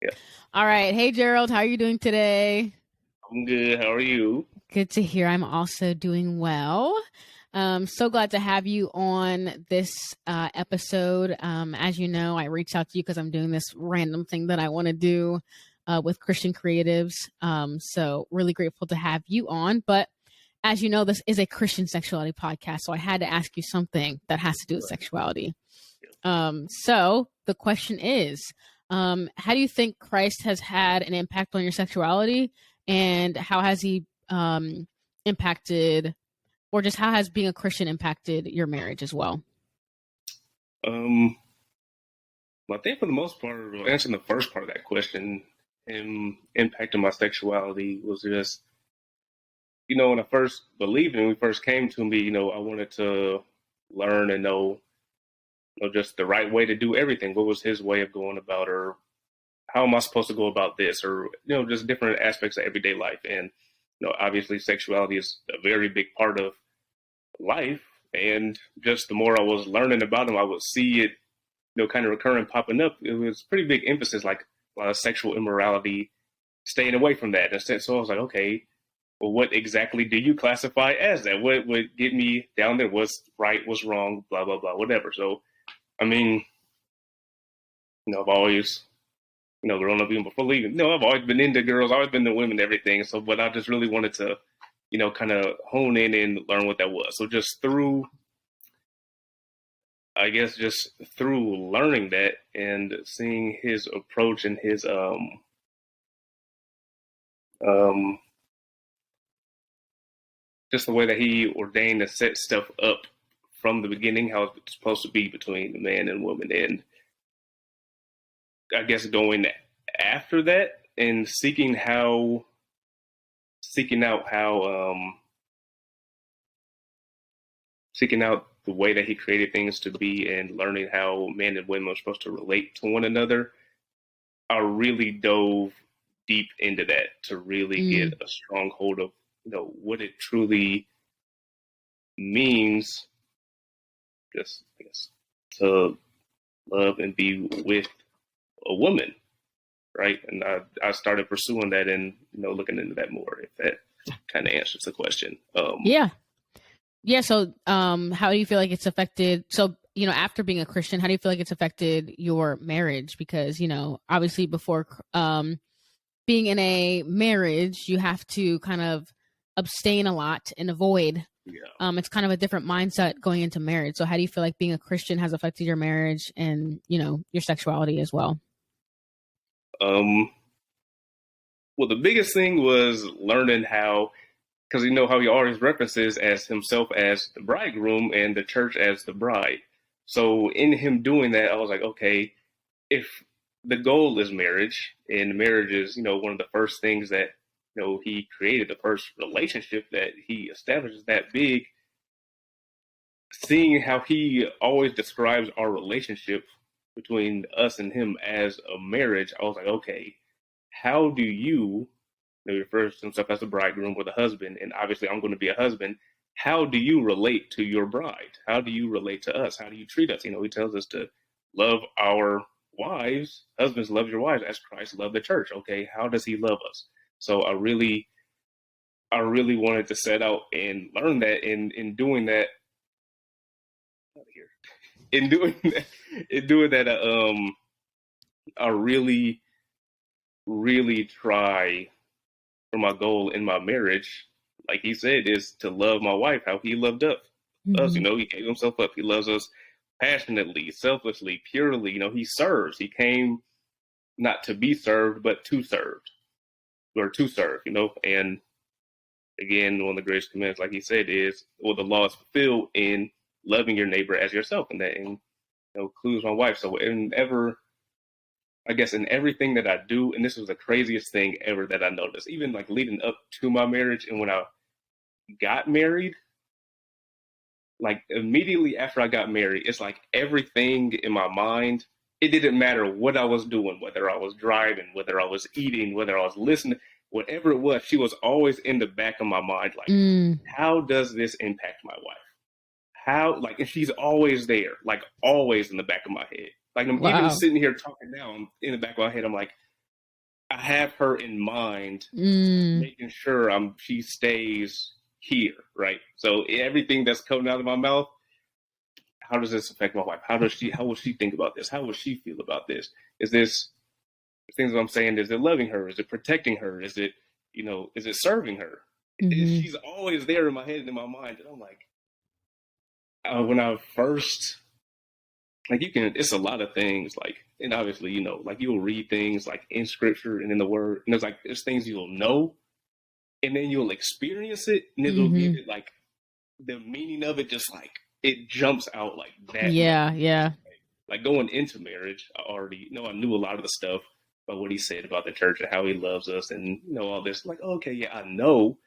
Yeah, All right. Hey, Jerrold, how are you doing today? I'm good. How are you? Good to hear. I'm also doing well. So glad to have you on this episode. As you know, I reached out to you because I'm doing this random thing that I want to do with Christian creatives. So really grateful to have you on. But as you know, this is a Christian sexuality podcast. So I had to ask you something that has to do with Right. sexuality. Yeah. So the question is, how do you think Christ has had an impact on your sexuality, and how has he impacted, or just how has being a Christian impacted your marriage as well? Um, well, I think for the most part, answering the first part of that question, him impacting my sexuality was just, when I first believed and we first came to me, I wanted to learn and know, just the right way to do everything. What was his way of going about, or how am I supposed to go about this, or just different aspects of everyday life. And obviously, sexuality is a very big part of life. And just the more I was learning about him, I would see it, kind of recurring, popping up. It was pretty big emphasis, like a lot of sexual immorality, staying away from that. Instead, so I was like, okay, well, what exactly do you classify as that? What would get me down there? What's right? What's wrong? Blah blah blah. Whatever. So, I mean, I've always, growing up even before leaving, I've always been into girls, always been into women, and everything. So, but I just really wanted to, kind of hone in and learn what that was. So, just through, I guess, just through learning that and seeing his approach and his um just the way that he ordained to set stuff up from the beginning, how it's supposed to be between the man and woman, and I guess going after that and seeking out how seeking out the way that he created things to be, and learning how men and women are supposed to relate to one another. I really dove deep into that to really Mm, get a strong hold of what it truly means, just I guess, to love and be with a woman, right? And I started pursuing that and looking into that more. If that kind of answers the question. yeah, yeah. So, how do you feel like it's affected? So, after being a Christian, how do you feel like it's affected your marriage? Because obviously, before being in a marriage, you have to kind of abstain a lot and avoid. Yeah. It's kind of a different mindset going into marriage. So, how do you feel like being a Christian has affected your marriage and your sexuality as well? Um, well, the biggest thing was learning how, because how he always references as himself as the bridegroom and the church as the bride. So in him doing that, I was like, okay, if the goal is marriage, and marriage is one of the first things that he created, the first relationship that he establishes that big, seeing how he always describes our relationship between us and him as a marriage, I was like, okay, how do you, he refers to himself as the bridegroom or the husband, and obviously I'm going to be a husband. How do you relate to your bride? How do you relate to us? How do you treat us? He tells us to love our wives. Husbands, love your wives as Christ loved the church. Okay, how does he love us? So I really wanted to set out and learn that. In doing that, here, in doing that, in doing that, I really try, for my goal in my marriage, like he said, is to love my wife how he loved us. Us, Hmm. he gave himself up. He loves us passionately, selflessly, purely. He serves. He came not to be served, but to serve, or to serve. And again, one of the greatest commandments, like he said, is, well, the law is fulfilled in loving your neighbor as yourself, and that includes my wife. So, I guess in everything that I do, and this was the craziest thing ever that I noticed, even like leading up to my marriage and when I got married, like immediately after I got married, it's like everything in my mind, it didn't matter what I was doing, whether I was driving, whether I was eating, whether I was listening, whatever it was, she was always in the back of my mind, like, Mm, how does this impact my wife? How, like, and she's always there, like always in the back of my head. Like I'm even wow. sitting here talking now, I'm in the back of my head, I'm like, I have her in mind, Mm. making sure she stays here, right? So everything that's coming out of my mouth, how does this affect my wife? How will she think about this? How will she feel about this? Is this things that I'm saying? Is it loving her? Is it protecting her? Is it, is it serving her? Mm-hmm. She's always there in my head and in my mind, and I'm like, when I first, like, it's a lot of things, like, and obviously, like, you'll read things like in scripture and in the word, and there's things you'll know, and then you'll experience it, and it'll give Mm-hmm. it like the meaning of it, just like it jumps out like that much. Yeah, yeah. Like, going into marriage, I already I knew a lot of the stuff about what he said about the church and how he loves us, and all this. Like, okay, yeah, I know.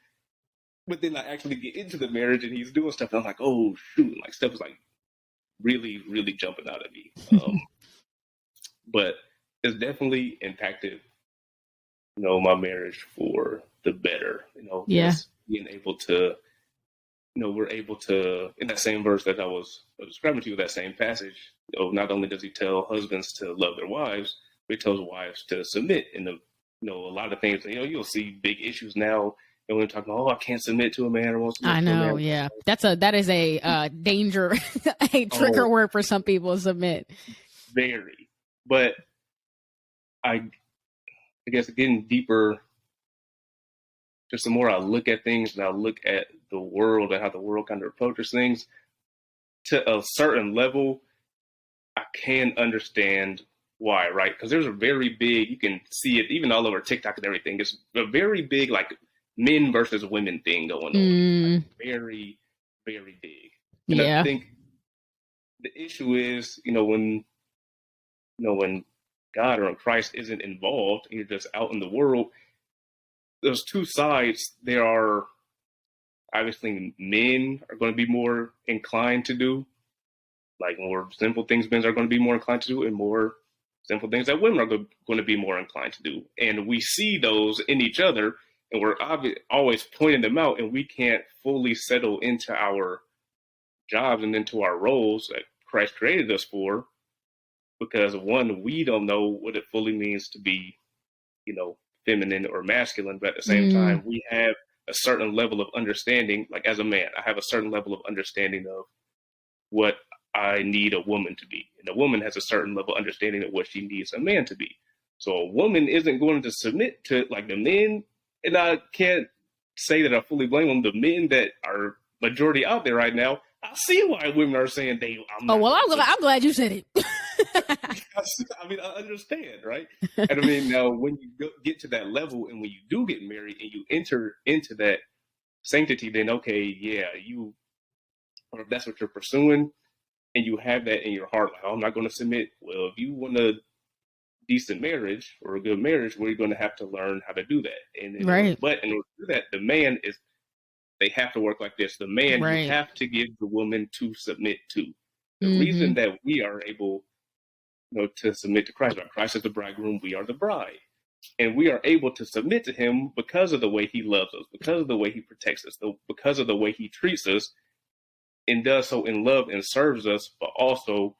But then I actually get into the marriage and he's doing stuff, and I'm like, oh shoot, like stuff is like really, really jumping out at me. But it's definitely impacted, my marriage for the better. Yeah. Just being able to, we're able to, in that same verse that I was describing to you, that same passage. Not only does he tell husbands to love their wives, but he tells wives to submit. And a lot of things. You'll see big issues now. And when we're talking, I can't submit to a man or won't submit I to a know, man. yeah. That is a danger, a trigger Oh, word for some people, submit. very. But I guess getting deeper, just the more I look at things and I look at the world and how the world kind of approaches things, to a certain level, I can understand why, right? Because there's a very big, you can see it even all over TikTok and everything. It's a very big, like, men versus women thing going on. Like, Mm, very, very big. And I yeah. think the issue is, when God or Christ isn't involved and you're just out in the world, those two sides, there are obviously men are going to be more inclined to do, like, more simple things men are going to be more inclined to do, and more simple things that women are going to be more inclined to do. And we see those in each other, and we're always pointing them out, and we can't fully settle into our jobs and into our roles that Christ created us for, because one, we don't know what it fully means to be, feminine or masculine, but at the same Mm, time, we have a certain level of understanding. Like, as a man, I have a certain level of understanding of what I need a woman to be, and a woman has a certain level of understanding of what she needs a man to be. So a woman isn't going to submit to, like, the men, and I can't say that I fully blame them. The men that are majority out there right now, I see why women are saying I'm oh not well, going to submit. I'm glad you said it. I mean, I understand, right? And I mean, now when you get to that level, and when you do get married and you enter into that sanctity, then okay, yeah, or if that's what you're pursuing, and you have that in your heart, like, I'm not going to submit. Well, if you want a decent marriage or a good marriage, well, you're going to have to learn how to do that. And Right. in order to do that, they have to work like this. The man, you Right. have to give the woman to submit to. The Mm-hmm. reason that we are able, to submit to Christ, right? Christ is the bridegroom, we are the bride. And we are able to submit to him because of the way he loves us, because of the way he protects us, because of the way he treats us, and does so in love and serves us, but also,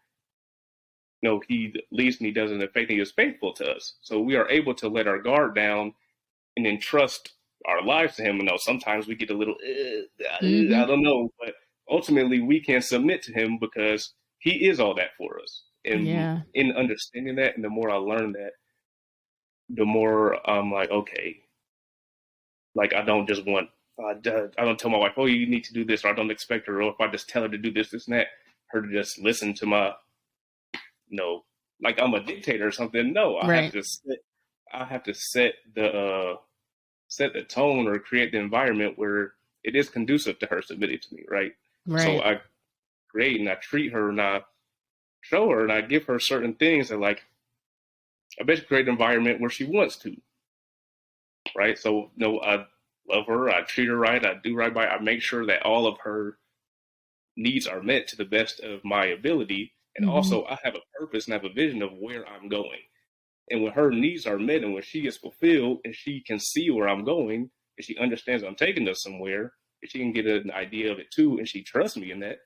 he leads and he does it in faith, and he is faithful to us. So we are able to let our guard down and entrust our lives to him. And sometimes we get a little, Mm-hmm. I don't know, but ultimately we can submit to him because he is all that for us. And Yeah. in understanding that, and the more I learn that, the more I'm like, okay, like, I don't just want, I don't tell my wife, oh, you need to do this, or I don't expect her, or if I just tell her to do this, this, and that, her to just listen to my, like I'm a dictator or something. No, Right. I have to set the tone or create the environment where it is conducive to her submitting to me, right? So Right. I create and I treat her and I show her and I give her certain things that, like, I basically create an environment where she wants to, right? So, I love her, I treat her right, I do right by her, I make sure that all of her needs are met to the best of my ability. And Mm-hmm. also I have a purpose and have a vision of where I'm going. And when her needs are met and when she is fulfilled and she can see where I'm going and she understands I'm taking us somewhere and she can get an idea of it too and she trusts me in that,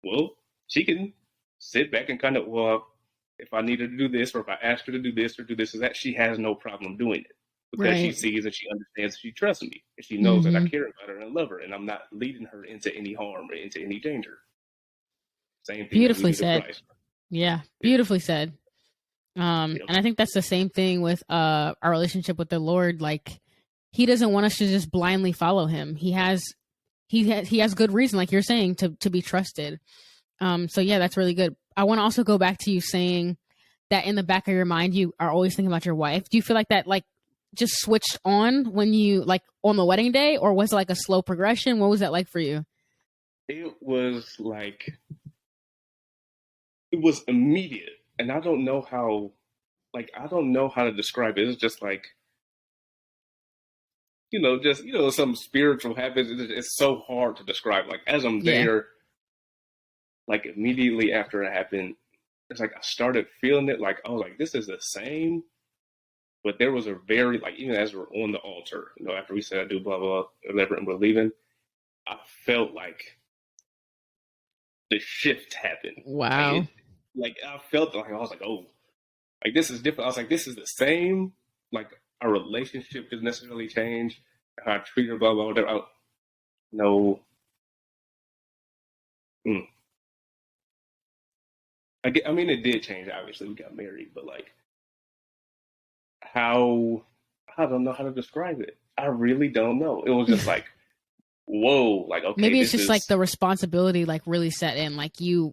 well, she can sit back and kind of, well, if I need her to do this, or if I ask her to do this or do this or that, she has no problem doing it because she Right. sees and she understands, she trusts me, and she knows that I Mm-hmm. care about her and I love her, and I'm not leading her into any harm or into any danger. Same thing that we Beautifully do to said. Christ. Yeah, Yeah. beautifully said. Yep. And I think that's the same thing with our relationship with the Lord. Like, he doesn't want us to just blindly follow him. He has good reason, like you're saying, to be trusted. So yeah, that's really good. I want to also go back to you saying that in the back of your mind you are always thinking about your wife. Do you feel like that like just switched on when you like on the wedding day, or was it like a slow progression? What was that like for you? It was like, it was immediate, and I don't know how, like, I don't know how to describe it. It's just like, just, some spiritual habits. It's so hard to describe. Like, as I'm Yeah. there, like, immediately after it happened, it's like I started feeling it. Like, oh, like, this is the same. But there was a very, like, even as we're on the altar, after we said I do blah, blah, whatever, and we're leaving, I felt like the shift happened. Like, Wow. I felt like, I was like, oh, like, this is different. I was like, this is the same. Like, our relationship didn't necessarily change. How I treat her, blah, blah, whatever. No. Mm. I mean, it did change. Obviously, we got married, but like, how, I don't know how to describe it. I really don't know. It was just like, whoa, like, okay, Maybe it's this just like is, the responsibility like really set in. Like I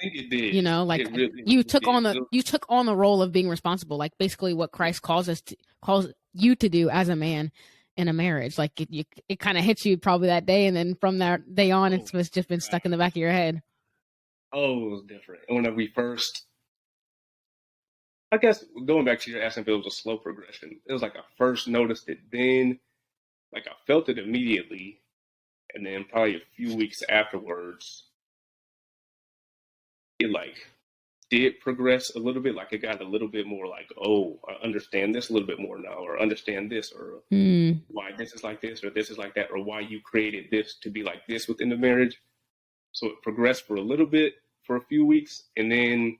think it did. like It really, you really took did. on the role of being responsible. Like basically what Christ calls you to do as a man in a marriage. Like it kind of hits you probably that day, and then from that day on, Oh, it's just been stuck in the gosh. back of your head. Oh, it was different. And when we first, I guess, going back to your asking if it was a slow progression, it was like I first noticed it then, like I felt it immediately, and then probably a few weeks afterwards, it like did progress a little bit. Like it got a little bit more like, oh, I understand this a little bit more now, or understand this, or Hmm. why this is like this, or this is like that, or why you created this to be like this within the marriage. So it progressed for a little bit for a few weeks, and then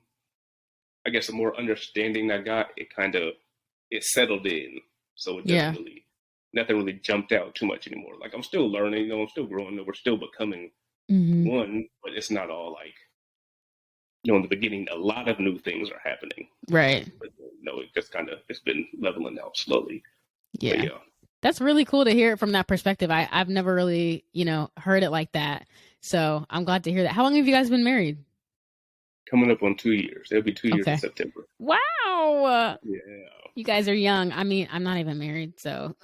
I guess the more understanding I got, it settled in. So it doesn't Yeah. really nothing really jumped out too much anymore. Like I'm still learning, I'm still growing, we're still becoming Hmm. one, but it's not all like, in the beginning a lot of new things are happening. Right. But no, it just it's been leveling out slowly. But Yeah. yeah. That's really cool to hear it from that perspective. I've never really, heard it like that. So I'm glad to hear that. How long have you guys been married? Coming up on 2 years. It'll be 2 years in Okay. September. Wow. Yeah. You guys are young. I mean, I'm not even married, so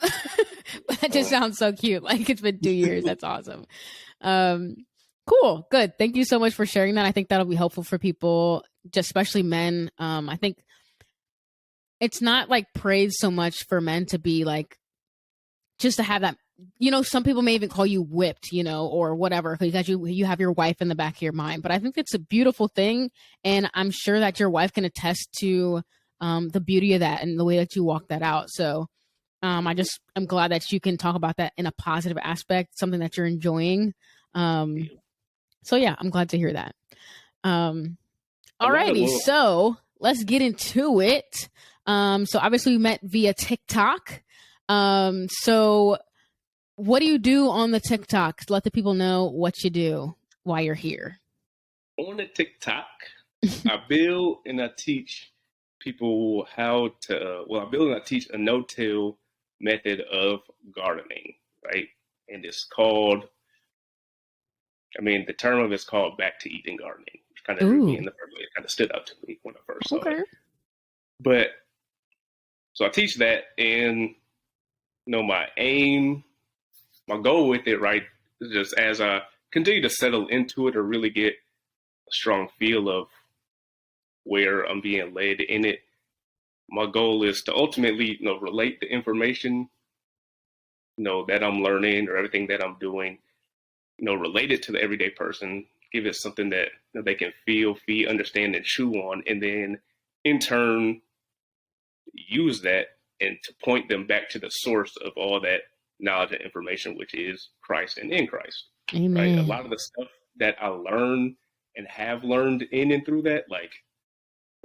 but that just Oh, sounds so cute. Like it's been 2 years. That's awesome. Um, cool. Good. Thank you so much for sharing that. I think that'll be helpful for people, just especially men. I think it's not like praised so much for men to be like just to have that. Some people may even call you whipped, or whatever, because you have your wife in the back of your mind. But I think it's a beautiful thing, and I'm sure that your wife can attest to the beauty of that and the way that you walk that out. So I'm glad that you can talk about that in a positive aspect, something that you're enjoying. Um, yeah. so yeah, I'm glad to hear that. A lot of, Alrighty, well, so let's get into it. So obviously we met via TikTok. So what do you do on the TikTok? Let the people know what you do while you're here. on the TikTok, I build and I teach people how to, I build and I teach a no-till method of gardening, right? And it's called, the term of it's called back to eating gardening, which kind of drew me Ooh, in the first way. It kind of stood out to me when I first saw it. okay. But so I teach that, and my goal with it, right, is just as I continue to settle into it or really get a strong feel of where I'm being led in it. My goal is to ultimately, relate the information, that I'm learning or everything that I'm doing, relate it to the everyday person, give it something that they can feel, understand, and chew on, and then in turn use that and to point them back to the source of all that knowledge and information, which is Christ and in Christ. Right? A Amen. lot of the stuff that I learn and have learned in and through that, like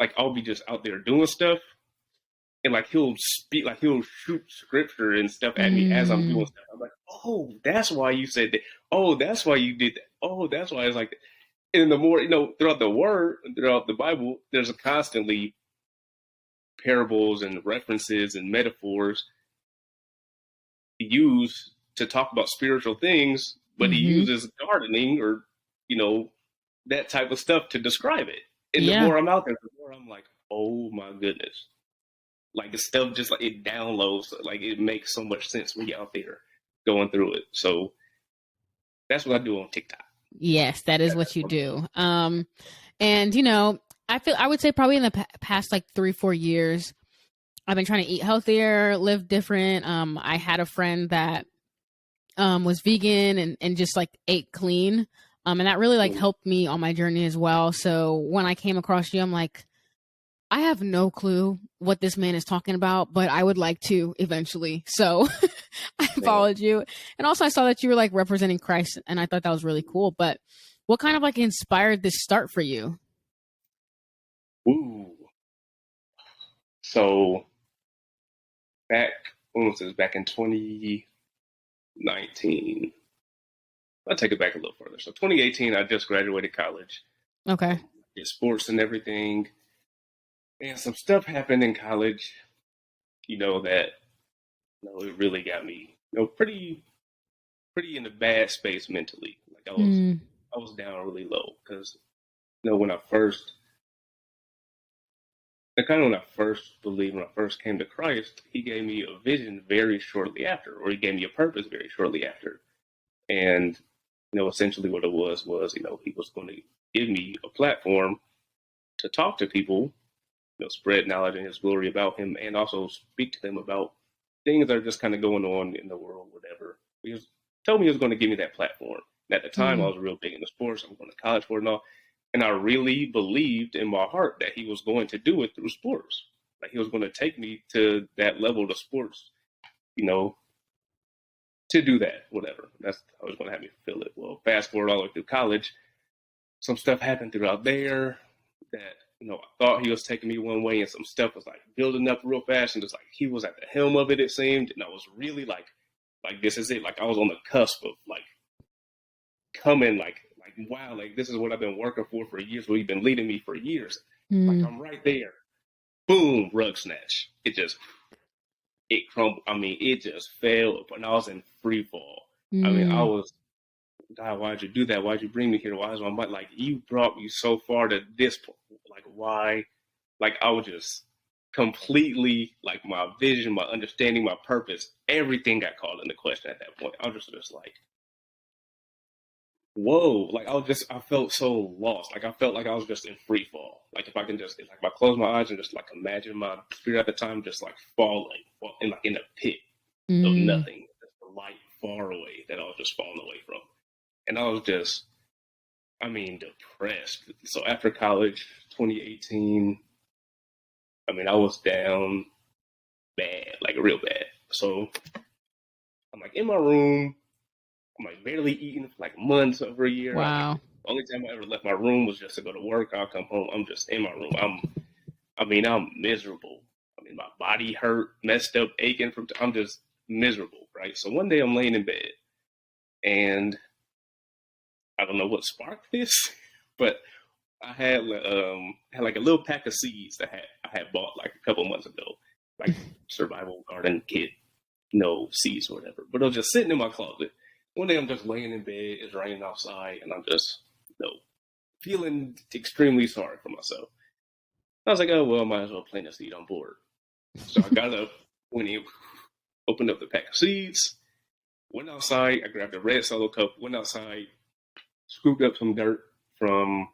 like I'll be just out there doing stuff, and like he'll speak, like he'll shoot scripture and stuff at me as I'm doing Mm, stuff. I'm like, oh, that's why you said that. Oh, that's why you did that. Oh, that's why it's like that. And the more, throughout the word, throughout the Bible, there's constantly parables and references and metaphors used to talk about spiritual things, but he mm-hmm. uses gardening or, you know, that type of stuff to describe it. And the Yeah. more I'm out there, the more I'm like, oh my goodness. Like the stuff just like it downloads, like it makes so much sense when you're out there going through it. So that's what I do on TikTok. Yes, that is what you do. And I would say probably in the past like 3-4 years, I've been trying to eat healthier, live different. I had a friend that was vegan and just like ate clean. And that really like helped me on my journey as well. So when I came across you, I'm like, I have no clue what this man is talking about, but I would like to eventually. So I Man. followed you. And also I saw that you were like representing Christ and I thought that was really cool. But what kind of like inspired this start for you? Ooh. So back, when was this? Back in 2019. I'll take it back a little further. So 2018, I just graduated college. Okay. Did sports and everything. And some stuff happened in college, that it really got me, pretty in a bad space mentally. Like Mm, I was down really low because when I first, the kind of when I first believed, when I first came to Christ, He gave me a vision very shortly after, or He gave me a purpose very shortly after, and essentially what it was He was going to give me a platform to talk to people, spread knowledge and His glory about Him, and also speak to them about things that are just kind of going on in the world, whatever. He told me He was going to give me that platform. And at the time, I mm, was real big into sports. I'm going to college for it and all. And I really believed in my heart that He was going to do it through sports. Like He was going to take me to that level of sports, you know, to do that, whatever. That's how He was going to have me feel it. Well, fast forward all the way through college, some stuff happened throughout there that I thought He was taking me one way, and some stuff was like building up real fast, and just like He was at the helm of it. It seemed, and I was really like this is it. Like I was on the cusp of like coming, like wow, like this is what I've been working for years. What He's been leading me for years. Like mm, I'm right there. Boom, rug snatch. It crumbled. I mean, it just fell, and I was in free fall. I mean, I mm, was, God, why'd you do that? Why'd you bring me here? Why is my mind like you brought me so far to this point? Like why? Like I was just completely like my vision, my understanding, my purpose, everything got called into question at that point. I was just like, whoa! Like I felt so lost. Like I felt like I was just in free fall. Like if I can just, if I close my eyes and just like imagine my spirit at the time, just like falling, in like in a pit of mm. nothing, just a light far away that I was just falling away from, and I was just, I mean, depressed. So after college, 2018, I mean, I was down bad, like real bad. So I'm like in my room. I'm like barely eating for like months, over a year. I like Wow. the only time I ever left my room was just to go to work. I'll come home. I'm just in my room. I'm miserable. I mean, my body hurt, messed up, aching from. I'm just miserable, right? So one day I'm laying in bed, and I don't know what sparked this, but I had like a little pack of seeds that I had bought like a couple months ago, like survival garden kit, no seeds or whatever. But I was just sitting in my closet. One day I'm just laying in bed, it's raining outside, and I'm just, feeling extremely sorry for myself. I was like, oh well, I might as well plant a seed on board. So I got up, went in, opened up the pack of seeds, went outside, I grabbed a red solo cup, went outside, scooped up some dirt from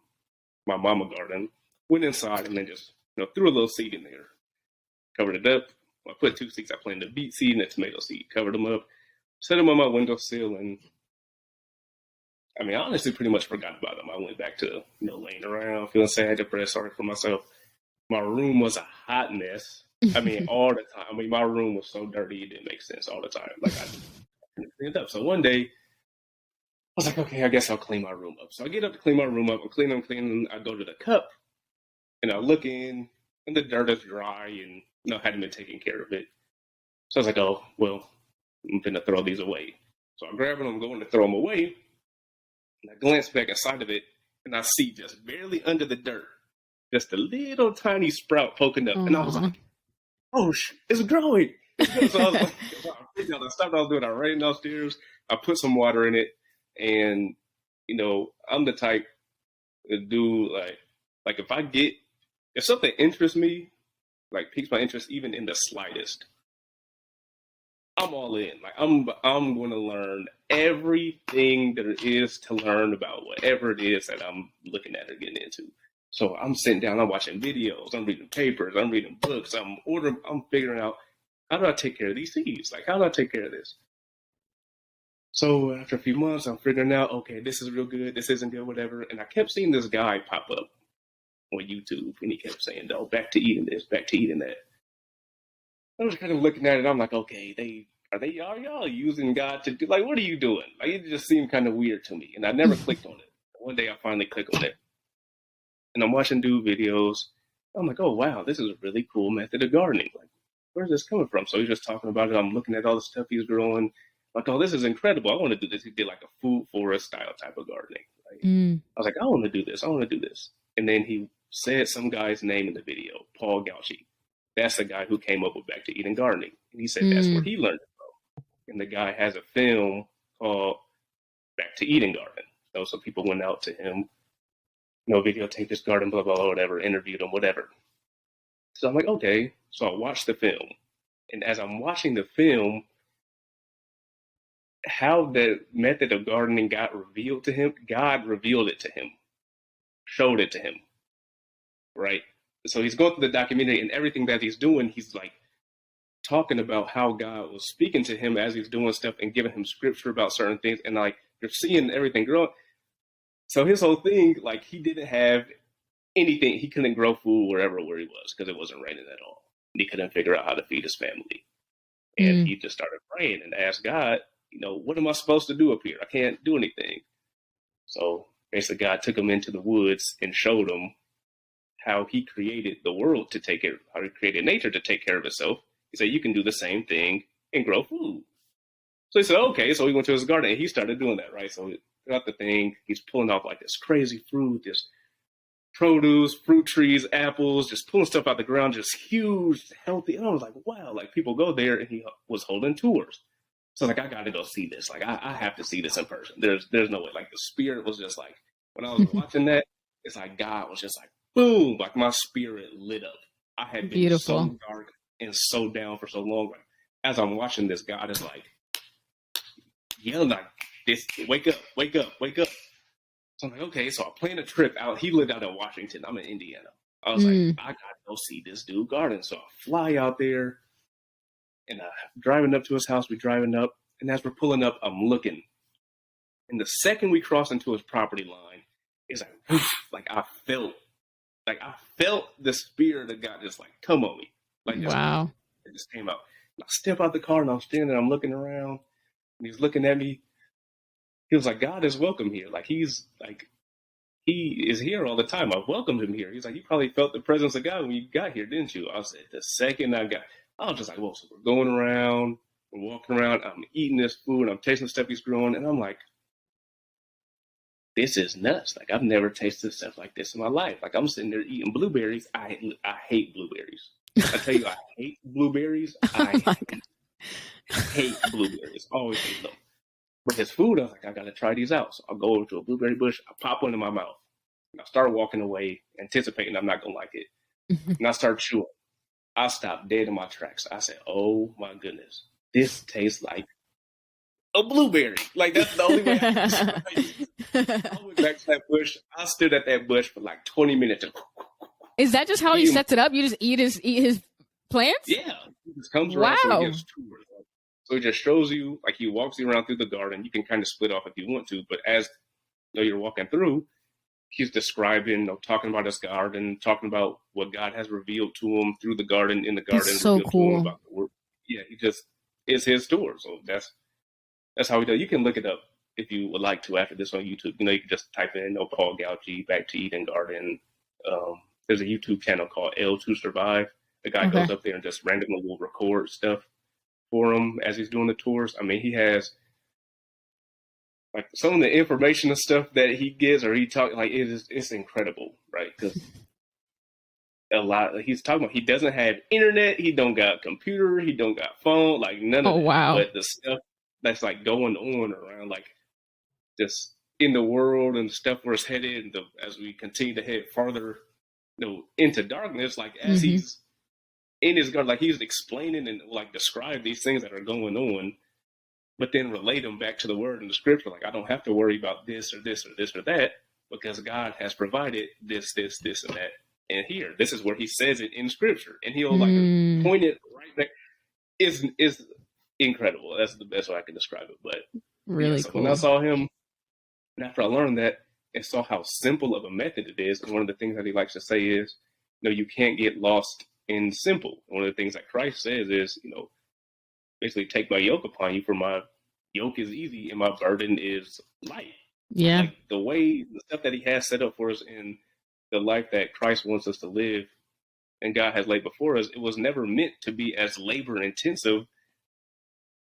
my mama garden, went inside, and then just threw a little seed in there, covered it up. I put two seeds. I planted a beet seed and a tomato seed, covered them up, set them on my windowsill, and I mean, I honestly pretty much forgot about them. I went back to laying around, feeling sad, depressed, sorry for myself. My room was a hot mess. I mean, all the time. I mean, my room was so dirty it didn't make sense all the time. Like I couldn't clean it up. So one day I was like, okay, I guess I'll clean my room up. So I get up to clean my room up. I'm cleaning. I go to the cup, And I look in, and the dirt is dry, and hadn't been taking care of it. So I was like, oh well, I'm gonna throw these away. So I grab them, I'm going to throw them away, and I glance back inside of it, and I see just barely under the dirt, just a little tiny sprout poking up, and I was Aw. like, oh, it's growing. It's good. So I was like, I stopped what I was doing. I ran downstairs. I put some water in it, and I'm the type to do like if something interests me, like piques my interest even in the slightest, I'm all in. Like I'm going to learn everything there is to learn about whatever it is that I'm looking at or getting into. So I'm sitting down, I'm watching videos, I'm reading papers, I'm reading books, I'm figuring out, how do I take care of these seeds? Like, how do I take care of this? So after a few months, I'm figuring out, okay, this is real good, this isn't good, whatever. And I kept seeing this guy pop up on YouTube, and he kept saying, "Oh, back to eating this, back to eating that." I was kind of looking at it. I'm like, okay, are y'all using God to do, like, what are you doing? Like, it just seemed kind of weird to me, and I never clicked on it. One day I finally click on it, and I'm watching dude videos. I'm like, oh wow, this is a really cool method of gardening. Like, where's this coming from? So he's just talking about it. I'm looking at all the stuff he's growing. Like, oh, this is incredible. I want to do this. He did like a food forest style type of gardening. Like, I was like, I want to do this. I want to do this. And then he said some guy's name in the video, Paul Gauchi. That's the guy who came up with Back to Eden Gardening. And he said that's where he learned it from. And the guy has a film called Back to Eden Garden. So people went out to him, videotape his garden, blah, blah, blah, whatever, interviewed him, whatever. So I'm like, okay. So I watched the film. And as I'm watching the film, how the method of gardening got revealed to him, God revealed it to him, showed it to him, right? So he's going through the documentary, and everything that he's doing, he's like talking about how God was speaking to him as he's doing stuff and giving him scripture about certain things, and like you're seeing everything grow. So his whole thing, like, he didn't have anything. He couldn't grow food where he was because it wasn't raining at all. And he couldn't figure out how to feed his family. And he just started praying and asked God, what am I supposed to do up here? I can't do anything. So basically God took him into the woods and showed him how he created the world to take care of, how he created nature to take care of itself. He said, you can do the same thing and grow food. So he said, okay. So he went to his garden and he started doing that, right? So throughout the thing, he's pulling off like this crazy fruit, this produce, fruit trees, apples, just pulling stuff out the ground, just huge, healthy. And I was like, wow, like people go there, and he was holding tours. So like, I got to go see this. Like, I have to see this in person. There's no way. Like, the spirit was just like, when I was watching that, it's like God was just like, boom, like my spirit lit up. I had been so dark and so down for so long. Like, as I'm watching this, God is like yelling like this, wake up, wake up, wake up. So I'm like, okay. So I planned a trip out. He lived out in Washington. I'm in Indiana. I was like, I gotta go see this dude garden. So I fly out there, and driving up to his house. We're driving up, and as we're pulling up, I'm looking. And the second we cross into his property line, it's like, whoosh, like I felt the spirit of God just like come on me. Like, wow. It just came out. And I step out the car, and I'm standing there, I'm looking around, and he's looking at me. He was like, God is welcome here. Like, he is here all the time. I've welcomed him here. He's like, you probably felt the presence of God when you got here, didn't you? I said, the second I was just like, well, so we're going around, we're walking around, I'm eating this food, I'm tasting the stuff he's growing, and I'm like, this is nuts. Like, I've never tasted stuff like this in my life. Like, I'm sitting there eating blueberries. I hate blueberries. I tell you, I hate blueberries. I hate blueberries. Always hate them. But his food, I was like, I got to try these out. So I'll go over to a blueberry bush. I pop one in my mouth. And I start walking away, anticipating I'm not going to like it. And I start chewing. I stopped dead in my tracks. I said, oh, my goodness. This tastes like a blueberry. Like, that's the only way I can describe it. I went back to that bush. I stood at that bush for like 20 minutes. Is that just how he sets it up? You just eat his plants? Yeah. He just comes around. So he gives tours. So he just shows you, like, he walks you around through the garden. You can kind of split off if you want to, but as you're walking through, he's describing, talking about his garden, talking about what God has revealed to him through the garden, in the garden. That's so cool. About the work. Yeah, he just is his tour. So that's how he does. You can look it up if you would like to after this on YouTube. You can just type in Paul Gauchi, Back to Eden Garden. there's a YouTube channel called L2Survive. The guy Okay. goes up there and just randomly will record stuff for him as he's doing the tours. I mean, he has like some of the information and stuff that he gives or he talk like it's incredible, right? Because a lot he's talking about he doesn't have internet, he don't got computer, he don't got phone, like none of Oh, that. wow. But the stuff that's like going on around like just in the world and stuff where it's headed, and as we continue to head farther, into darkness, like as Mm-hmm. he's in his garden, like he's explaining and like describe these things that are going on, but then relate them back to the word and the scripture. Like I don't have to worry about this or this or this or that because God has provided this, this, and that. And here, this is where He says it in scripture, and He'll like point it right there. Is incredible. That's the best way I can describe it. But Really so cool. when I saw him, and after I learned that and saw how simple of a method it is, and one of the things that he likes to say is, you can't get lost in simple. One of the things that Christ says is, basically take my yoke upon you, for my yoke is easy and my burden is light. Yeah. Like the stuff that He has set up for us in the life that Christ wants us to live and God has laid before us, it was never meant to be as labor intensive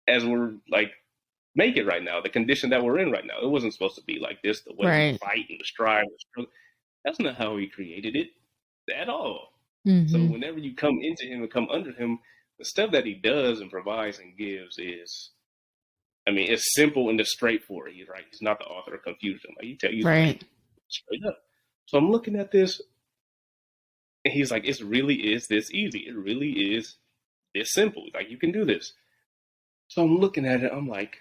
as we're like make it right now, the condition that we're in right now. It wasn't supposed to be like this, the way we fight and strive and struggle. That's not how He created it at all. Mm-hmm. So whenever you come into Him and come under Him, the stuff that He does and provides and gives is, I mean, it's simple and it's straightforward. He's right. He's not the author of confusion. Like He tell you straight up. So I'm looking at this, and He's like, it really is this easy. It really is this simple. Like you can do this. So I'm looking at it. I'm like,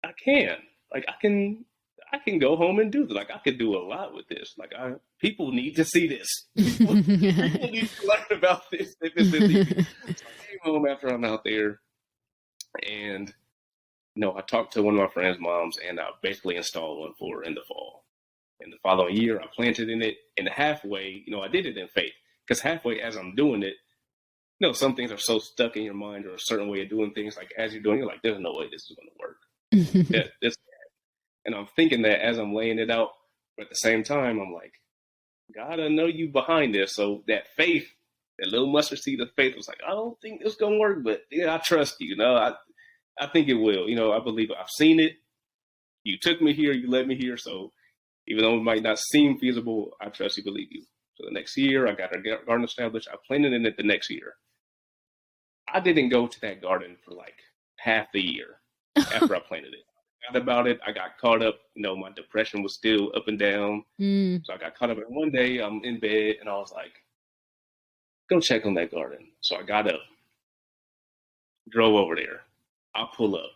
I can. Like I can go home and do this. Like I could do a lot with this. Like people need to see this. People need to learn about this. If it's this easy. So I came home after I'm out there, and I talked to one of my friend's moms, and I basically installed one for her in the fall. And the following year, I planted in it. And halfway, I did it in faith, because halfway as I'm doing it, some things are so stuck in your mind or a certain way of doing things. Like as you're doing, you're like, there's no way this is going to work. And I'm thinking that as I'm laying it out, but at the same time, I'm like, God, I know you behind this. So that faith, that little mustard seed of faith was like, I don't think it's going to work, but I trust you. I think it will. I believe it. I've seen it. You took me here. You led me here. So even though it might not seem feasible, I trust you, believe you. So the next year, I got a garden established. I planted in it the next year. I didn't go to that garden for like half the year after I planted it. I forgot about it. I got caught up. My depression was still up and down. So I got caught up. And one day I'm in bed and I was like, go check on that garden. So I got up, drove over there. I pull up.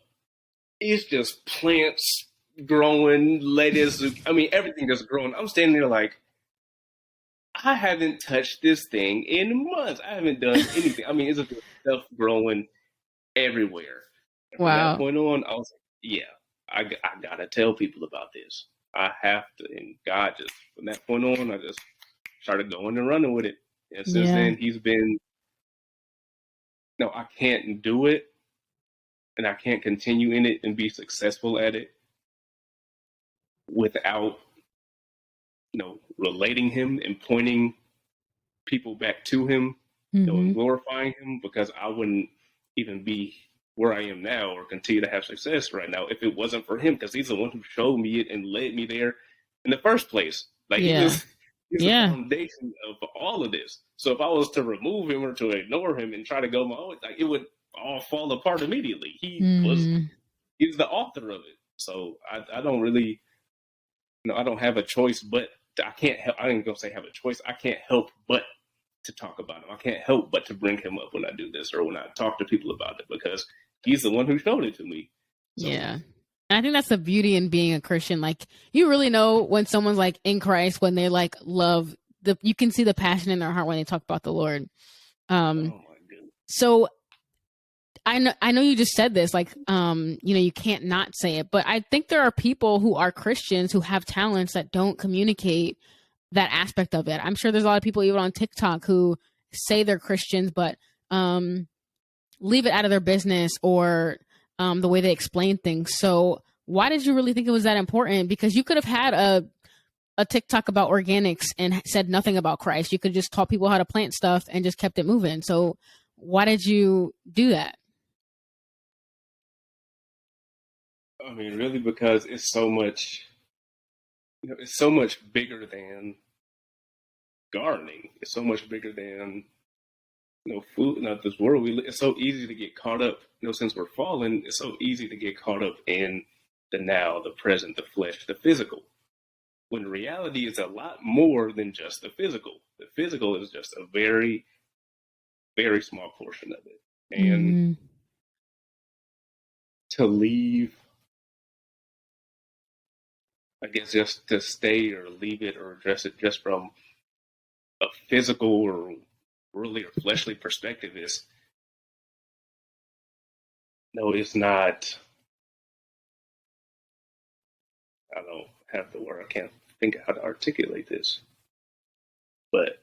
It's just plants growing, lettuce. I mean, everything just growing. I'm standing there like, I haven't touched this thing in months. I haven't done anything. I mean, it's just stuff growing everywhere. And from that point on, I was like, yeah, I got to tell people about this. I have to. And God just, from that point on, I just started going and running with it. And since then, He's been, no, I can't do it. And I can't continue in it and be successful at it without, relating Him and pointing people back to Him, and glorifying Him, because I wouldn't even be where I am now or continue to have success right now if it wasn't for Him, because He's the one who showed me it and led me there in the first place. Like He's the foundation of all of this. So if I was to remove Him or to ignore Him and try to go my own, like it would all fall apart immediately. He's the author of it. So I don't really, I don't have a choice, but I can't help. I ain't gonna say have a choice. I can't help but to talk about Him. I can't help but to bring Him up when I do this or when I talk to people about it, because He's the one who showed it to me. So. Yeah. I think that's the beauty in being a Christian. Like, you really know when someone's like in Christ, when they like love you can see the passion in their heart when they talk about the Lord. Oh my goodness. So I know you just said this, like, you can't not say it, but I think there are people who are Christians who have talents that don't communicate that aspect of it. I'm sure there's a lot of people even on TikTok who say they're Christians, but leave it out of their business or the way they explain things. So why did you really think it was that important? Because you could have had a TikTok about organics and said nothing about Christ. You could just taught people how to plant stuff and just kept it moving. So why did you do that? I mean, really, because it's so much, it's so much bigger than gardening. It's so much bigger than food. Not this world. It's so easy to get caught up. Since we're fallen, it's so easy to get caught up in the now, the present, the flesh, the physical. When reality is a lot more than just the physical. The physical is just a very, very small portion of it. And to leave, I guess, just to stay or leave it or address it just from a physical or really a fleshly perspective is no, it's not. I don't have the word. I can't think of how to articulate this, but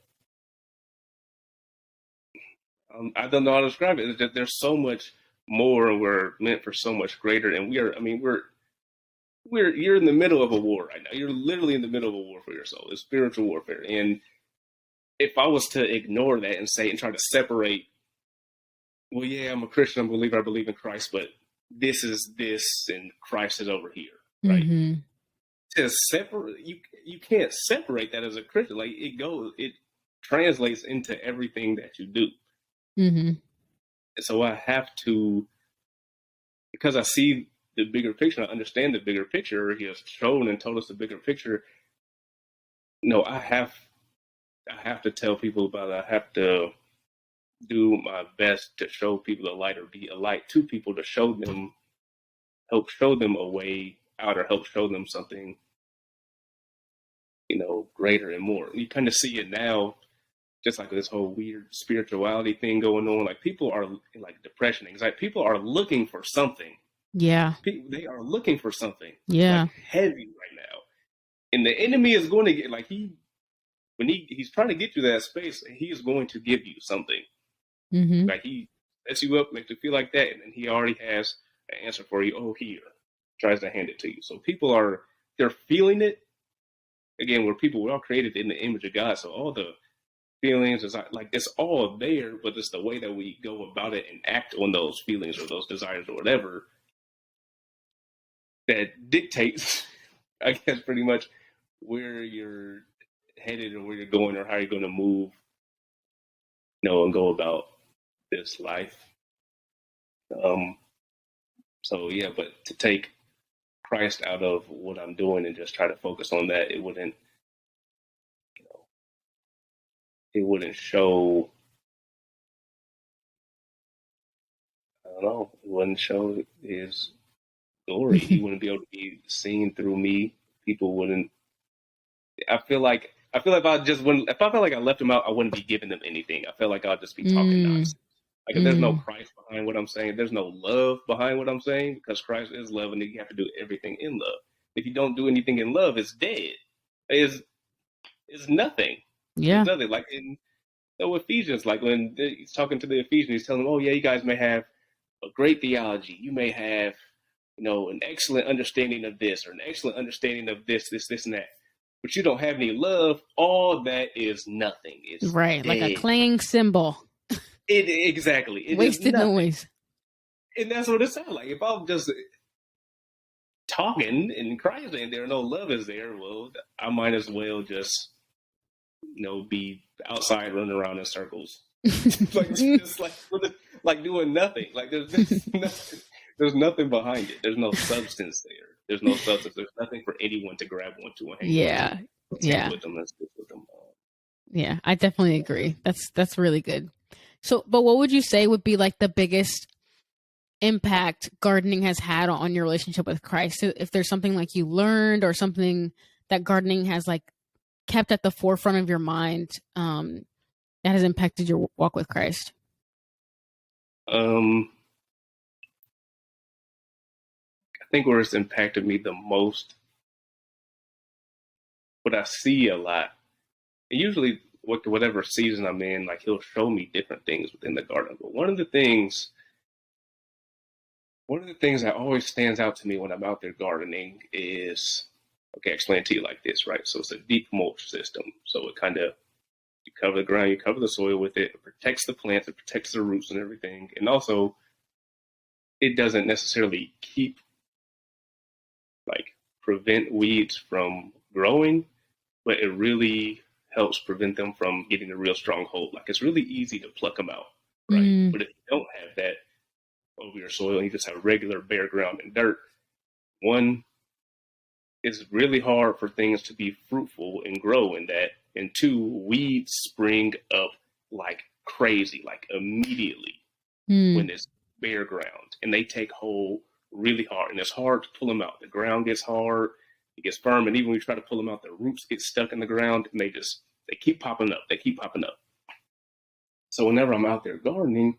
I don't know how to describe it. It's just, there's so much more, and we're meant for so much greater. And we are. I mean, you're in the middle of a war right now. You're literally in the middle of a war for your soul. It's spiritual warfare. And if I was to ignore that and say and try to separate, well, yeah, I'm a Christian, I'm a believer, I believe in Christ, but this is this and Christ is over here, right? Mm-hmm. To separate, you can't separate that as a Christian. Like it translates into everything that you do. Mm-hmm. And so I have to, because I see the bigger picture, I understand the bigger picture. He has shown and told us the bigger picture. I have to tell people about it. I have to do my best to show people the light or be a light to people to help show them a way out or help show them something, greater and more. You kind of see it now, just like this whole weird spirituality thing going on. Like people are like depression, anxiety. People are looking for something. Yeah. They are looking for something. Yeah. Like heavy right now. And the enemy is going to get when he's trying to get you that space, he is going to give you something. Mm-hmm. Like he sets you up, makes you feel like that, and then he already has an answer for you. Oh, here, tries to hand it to you. So they're feeling it. Again, we're all created in the image of God, so all the feelings is like it's all there, but it's the way that we go about it and act on those feelings or those desires or whatever that dictates, I guess, pretty much where you're headed or where you're going or how you're going to move, and go about this life. So yeah, but to take Christ out of what I'm doing and just try to focus on that, it wouldn't show. I don't know. It wouldn't show his glory. He wouldn't be able to be seen through me. People wouldn't. I feel like if I just wouldn't. If I felt like I left him out, I wouldn't be giving them anything. I feel like I'll just be talking nonsense. Like if there's no Christ behind what I'm saying, there's no love behind what I'm saying, because Christ is love, and you have to do everything in love. If you don't do anything in love, it's dead. It's nothing. Yeah. It's nothing. Like in Ephesians, like when he's talking to the Ephesians, he's telling them, "Oh yeah, you guys may have a great theology. You may have, an excellent understanding of this or an excellent understanding of this, and that. But you don't have any love. All that is nothing. It's right, dead. Like a clanging cymbal. Exactly. It wasted noise. And that's what it sounds like. If I'm just talking and Christ and there no love is there, well, I might as well just, be outside running around in circles, like doing nothing. Like there's nothing behind it. There's no substance there. There's no substance. There's nothing for anyone to grab onto and hang on to. Yeah. With them and stick with them. Yeah, I definitely agree. That's really good. So, but what would you say would be like the biggest impact gardening has had on your relationship with Christ? So if there's something like you learned or something that gardening has like kept at the forefront of your mind, that has impacted your walk with Christ? I think where it's impacted me the most, what I see a lot, and usually whatever season I'm in, like he'll show me different things within the garden. But one of the things that always stands out to me when I'm out there gardening is Okay, I explain it to you like this, right? So it's a deep mulch system. So it kind of, you cover the ground, you cover the soil with it. It protects the plants, it protects the roots and everything. And also, it doesn't necessarily keep, like, prevent weeds from growing, but it really helps prevent them from getting a real strong hold. Like, it's really easy to pluck them out, right? Mm. But if you don't have that over your soil and you just have regular bare ground and dirt, one, it's really hard for things to be fruitful and grow in that. And two, weeds spring up like crazy, like immediately when it's bare ground. And they take hold really hard. And it's hard to pull them out. The ground gets hard, it gets firm. And even when you try to pull them out, the roots get stuck in the ground and they keep popping up. They keep popping up. So whenever I'm out there gardening,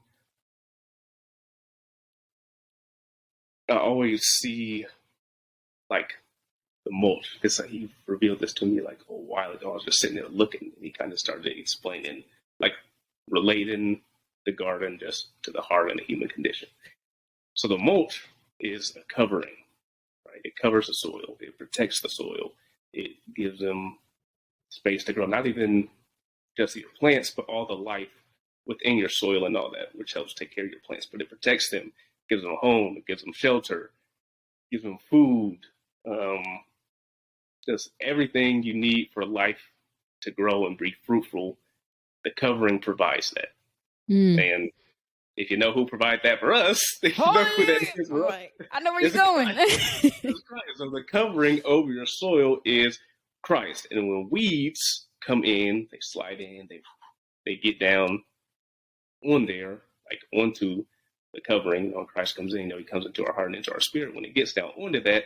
I always see like the mulch, because he revealed this to me like a while ago. I was just sitting there looking, and he kind of started explaining, like relating the garden just to the heart and the human condition. So the mulch is a covering, right? It covers the soil, it protects the soil, it gives them space to grow. Not even just your plants, but all the life within your soil and all that, which helps take care of your plants. But it protects them, gives them a home, it gives them shelter, gives them food. Just everything you need for life to grow and be fruitful, the covering provides that. And if you know who provides that for us, if you know who that is for us, I know where you're going. Christ. So the covering over your soil is Christ. And when weeds come in, they slide in, they get down on there, like onto the covering. When Christ comes in, he comes into our heart and into our spirit. When it gets down onto that,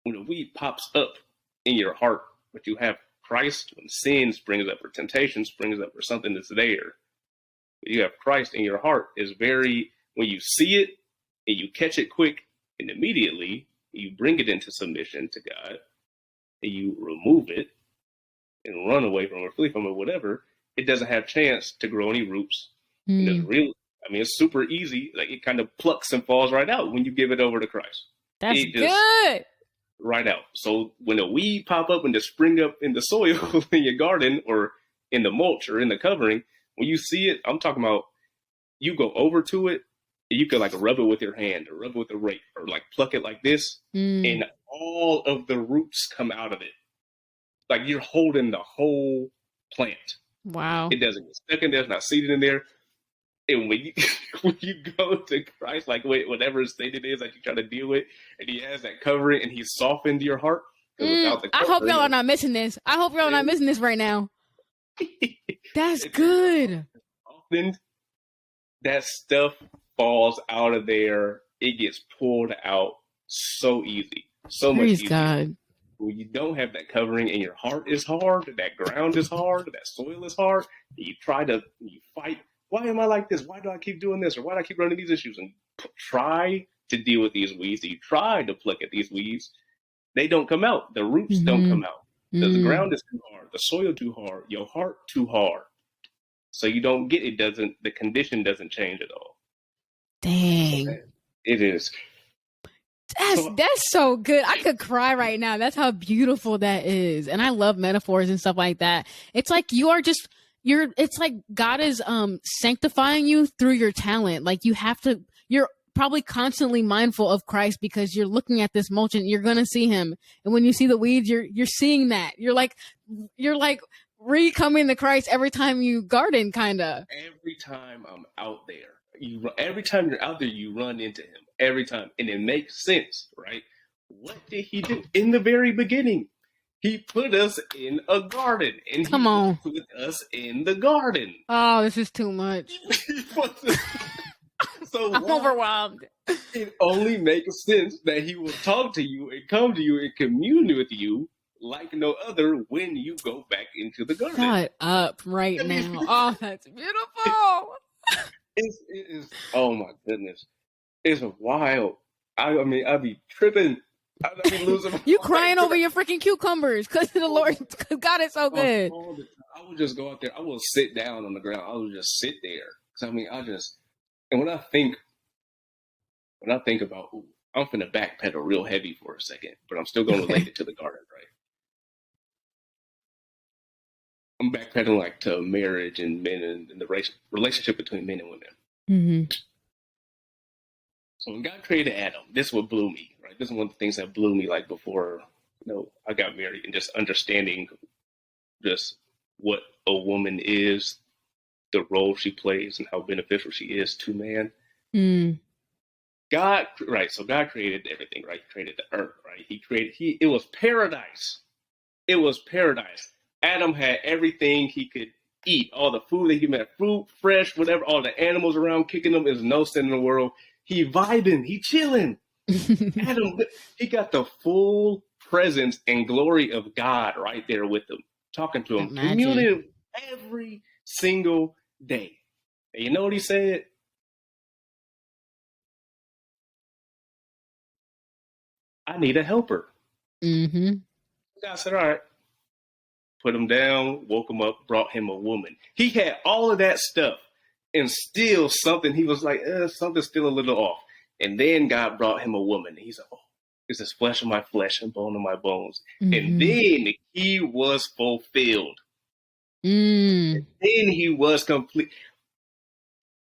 when a weed pops up in your heart, but you have Christ, when sin springs up or temptation springs up or something that's there, you have Christ in your heart, is very, when you see it and you catch it quick and immediately, you bring it into submission to God and you remove it and run away from it or flee from it, whatever, it doesn't have chance to grow any roots. And it's super easy. Like, it kind of plucks and falls right out when you give it over to Christ. That's good. Right out. So when a weed pop up and just spring up in the soil in your garden or in the mulch or in the covering, when you see it, I'm talking about, you go over to it, and you can like rub it with your hand or rub it with a rake or like pluck it like this, and all of the roots come out of it. Like, you're holding the whole plant. Wow. It doesn't get stuck in there. It's not seated in there. And when you go to Christ, like whatever state it is that you try to deal with, and he has that covering and he's softened your heart. I hope y'all are not missing this. I hope y'all are not missing this right now. That's good. Softened, that stuff falls out of there. It gets pulled out so easy, so much easier. God. When you don't have that covering and your heart is hard, that ground is hard, that soil is hard, you fight. Why am I like this? Why do I keep doing this? Or why do I keep running these issues? And try to deal with these weeds. You try to pluck at these weeds. They don't come out. The roots don't come out. The ground is too hard. The soil too hard. Your heart too hard. So you don't get it. The condition doesn't change at all. Dang. So it is. That's so good. I could cry right now. That's how beautiful that is. And I love metaphors and stuff like that. It's like it's like God is sanctifying you through your talent. Like, you're probably constantly mindful of Christ because you're looking at this mulch and you're gonna see him. And when you see the weeds, you're seeing that. You're like re-coming to Christ every time you garden, kinda. Every time I'm out there, every time you're out there, you run into him. Every time. And it makes sense, right? What did he do in the very beginning? He put us in a garden, and he put us in the garden. Oh, this is too much. So I'm overwhelmed. It only makes sense that he will talk to you and come to you and commune with you like no other when you go back into the garden. Shut up right now. Oh, that's beautiful. It is. Oh my goodness, it's wild. I mean, I'd be tripping. I'd be losing. You crying over your freaking cucumbers because God is so good. I would just go out there. I will sit down on the ground. I would just sit there. And when I think about, I'm finna backpedal real heavy for a second, but I'm still gonna relate it to the garden, right? I'm backpedaling like to marriage and men and the relationship between men and women. Mm-hmm. So when God created Adam, this is what blew me, right? This is one of the things that blew me like before, I got married and just understanding just what a woman is, the role she plays, and how beneficial she is to man. Mm. God, right? So God created everything, right? He created the earth, right? It was paradise. It was paradise. Adam had everything he could eat, all the food that he met, fruit, fresh, whatever, all the animals around kicking him. There's no sin in the world. He vibing, he chilling. Adam, he got the full presence and glory of God right there with him, talking to him, communing every single day. And you know what he said? I need a helper. Mm-hmm. God said, all right. Put him down, woke him up, brought him a woman. He had all of that stuff, and still something, he was like, something's still a little off. And then God brought him a woman. And he's like, oh, this is flesh of my flesh and bone of my bones. Mm-hmm. And then he was fulfilled. Mm. And then he was complete.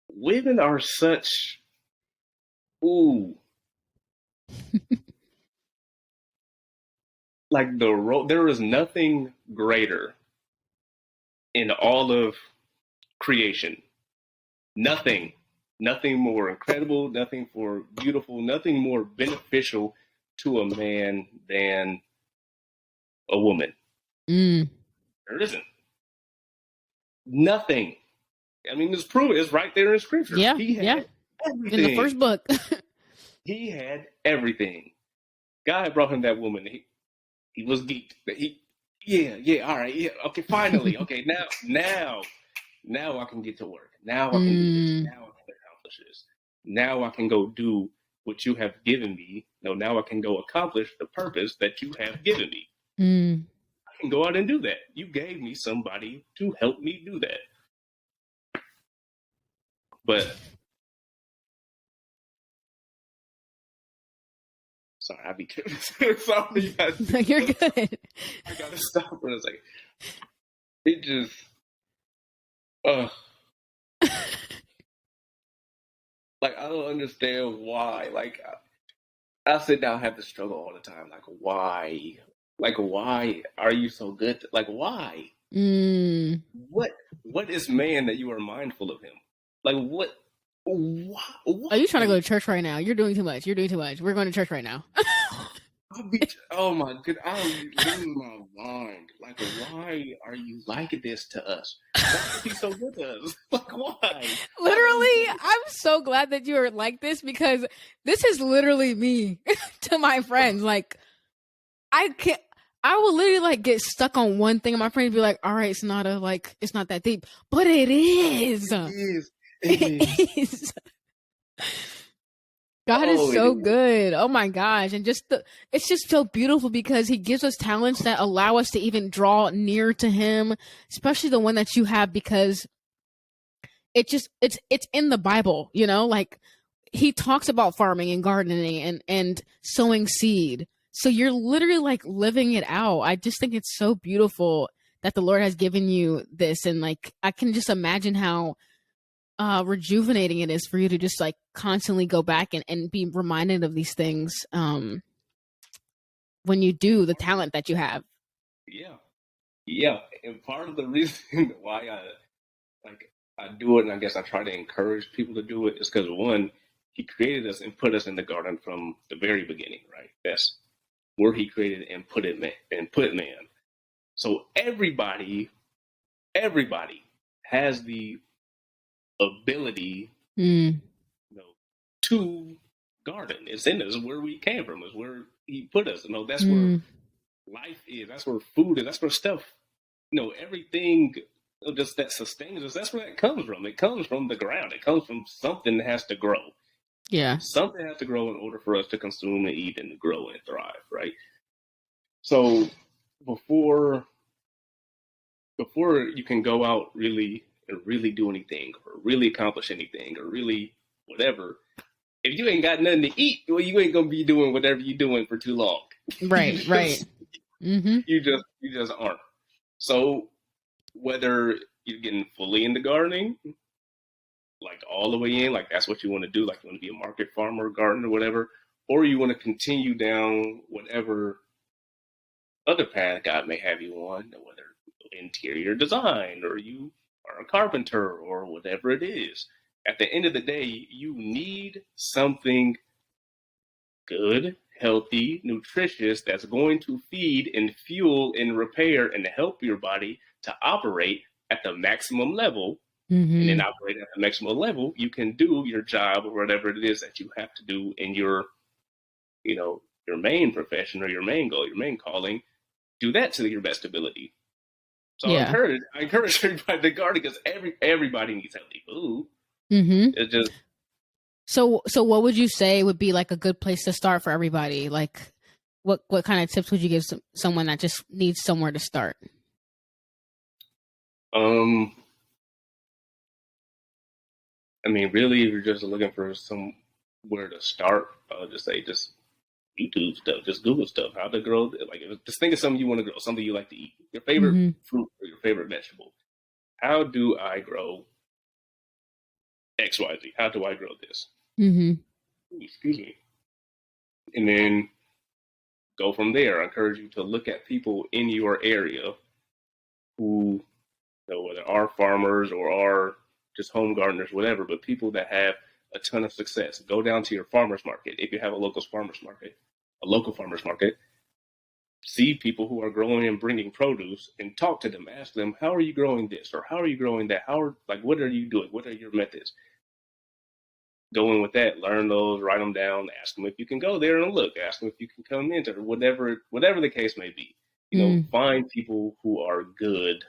Women are such, ooh, like there is nothing greater in all of creation. Nothing more incredible, nothing more beautiful, nothing more beneficial to a man than a woman. Mm. There isn't. Nothing. I mean, it's proven. It's right there in scripture. Yeah, He had everything. In the first book. He had everything. God had brought him that woman. He was geeked. All right, yeah, okay, finally. Okay, now I can get to work. Now I can do this. Now I can accomplish this. Now I can go do what you have given me. No, now I can go accomplish the purpose that you have given me. Mm. I can go out and do that. You gave me somebody to help me do that. But sorry, I be sorry. You're good. I gotta stop for a second. It just, like I don't understand why. Like I sit down, and have to struggle all the time. Like why? Like why are you so good? Like why? Mm. What is man that you are mindful of him? Like what? Are you trying to go to church right now? You're doing too much. You're doing too much. We're going to church right now. Oh my god, I'm losing my mind. Like, why are you like this to us? Why is he so good to us? Like, why? Literally, I'm so glad that you are like this because this is literally me to my friends. Like, I will literally like get stuck on one thing and my friends be like, all right, it's not that deep. But it is. It is. God is so good. Oh my gosh. And it's just so beautiful because he gives us talents that allow us to even draw near to him, especially the one that you have, because it's in the Bible, like he talks about farming and gardening and sowing seed. So you're literally like living it out. I just think it's so beautiful that the Lord has given you this. And like, I can just imagine how rejuvenating it is for you to just like constantly go back and be reminded of these things when you do the talent that you have. Yeah. And part of the reason why I do it, and I guess I try to encourage people to do it, is because one, he created us and put us in the garden from the very beginning, right? That's where he created and put man. So everybody has the ability, to garden. It's in us. Where we came from. Is where he put us. That's where life is. That's where food is. That's where stuff. Everything just that sustains us. That's where that comes from. It comes from the ground. It comes from something that has to grow. Yeah. Something has to grow in order for us to consume and eat and to grow and thrive, right? So before you can go out really and really do anything or really accomplish anything or really whatever, if you ain't got nothing to eat, well, you ain't gonna be doing whatever you're doing for too long. Right, right. Mm-hmm. You just aren't. So whether you're getting fully into gardening, like all the way in, like that's what you want to do, like you want to be a market farmer, gardener, whatever, or you want to continue down whatever other path God may have you on, whether interior design or you are a carpenter or whatever it is. At the end of the day, you need something good, healthy, nutritious that's going to feed and fuel and repair and help your body to operate at the maximum level. Mm-hmm. And then operate at the maximum level, you can do your job or whatever it is that you have to do in your, your main profession or your main goal, your main calling. Do that to your best ability. So Yeah. I encourage everybody to garden because everybody needs healthy food. Mm-hmm. It's just So what would you say would be like a good place to start for everybody? Like, what kind of tips would you give someone that just needs somewhere to start? I mean, really, if you're just looking for somewhere to start, I'll just say just YouTube stuff, just Google stuff, how to grow. Like, just think of something you want to grow, something you like to eat, your favorite fruit or your favorite vegetable. How do I grow XYZ? How do I grow this? Mm-hmm. Excuse me. And then go from there. I encourage you to look at people in your area who, whether are farmers or are just home gardeners, whatever, but people that have a ton of success. Go down to your farmer's market. If you have a local farmer's market, see people who are growing and bringing produce and talk to them. Ask them, how are you growing this? Or how are you growing that? What are you doing? What are your methods? Go in with that, learn those, write them down, ask them if you can go there and look, ask them if you can come into or whatever the case may be. Find people who are good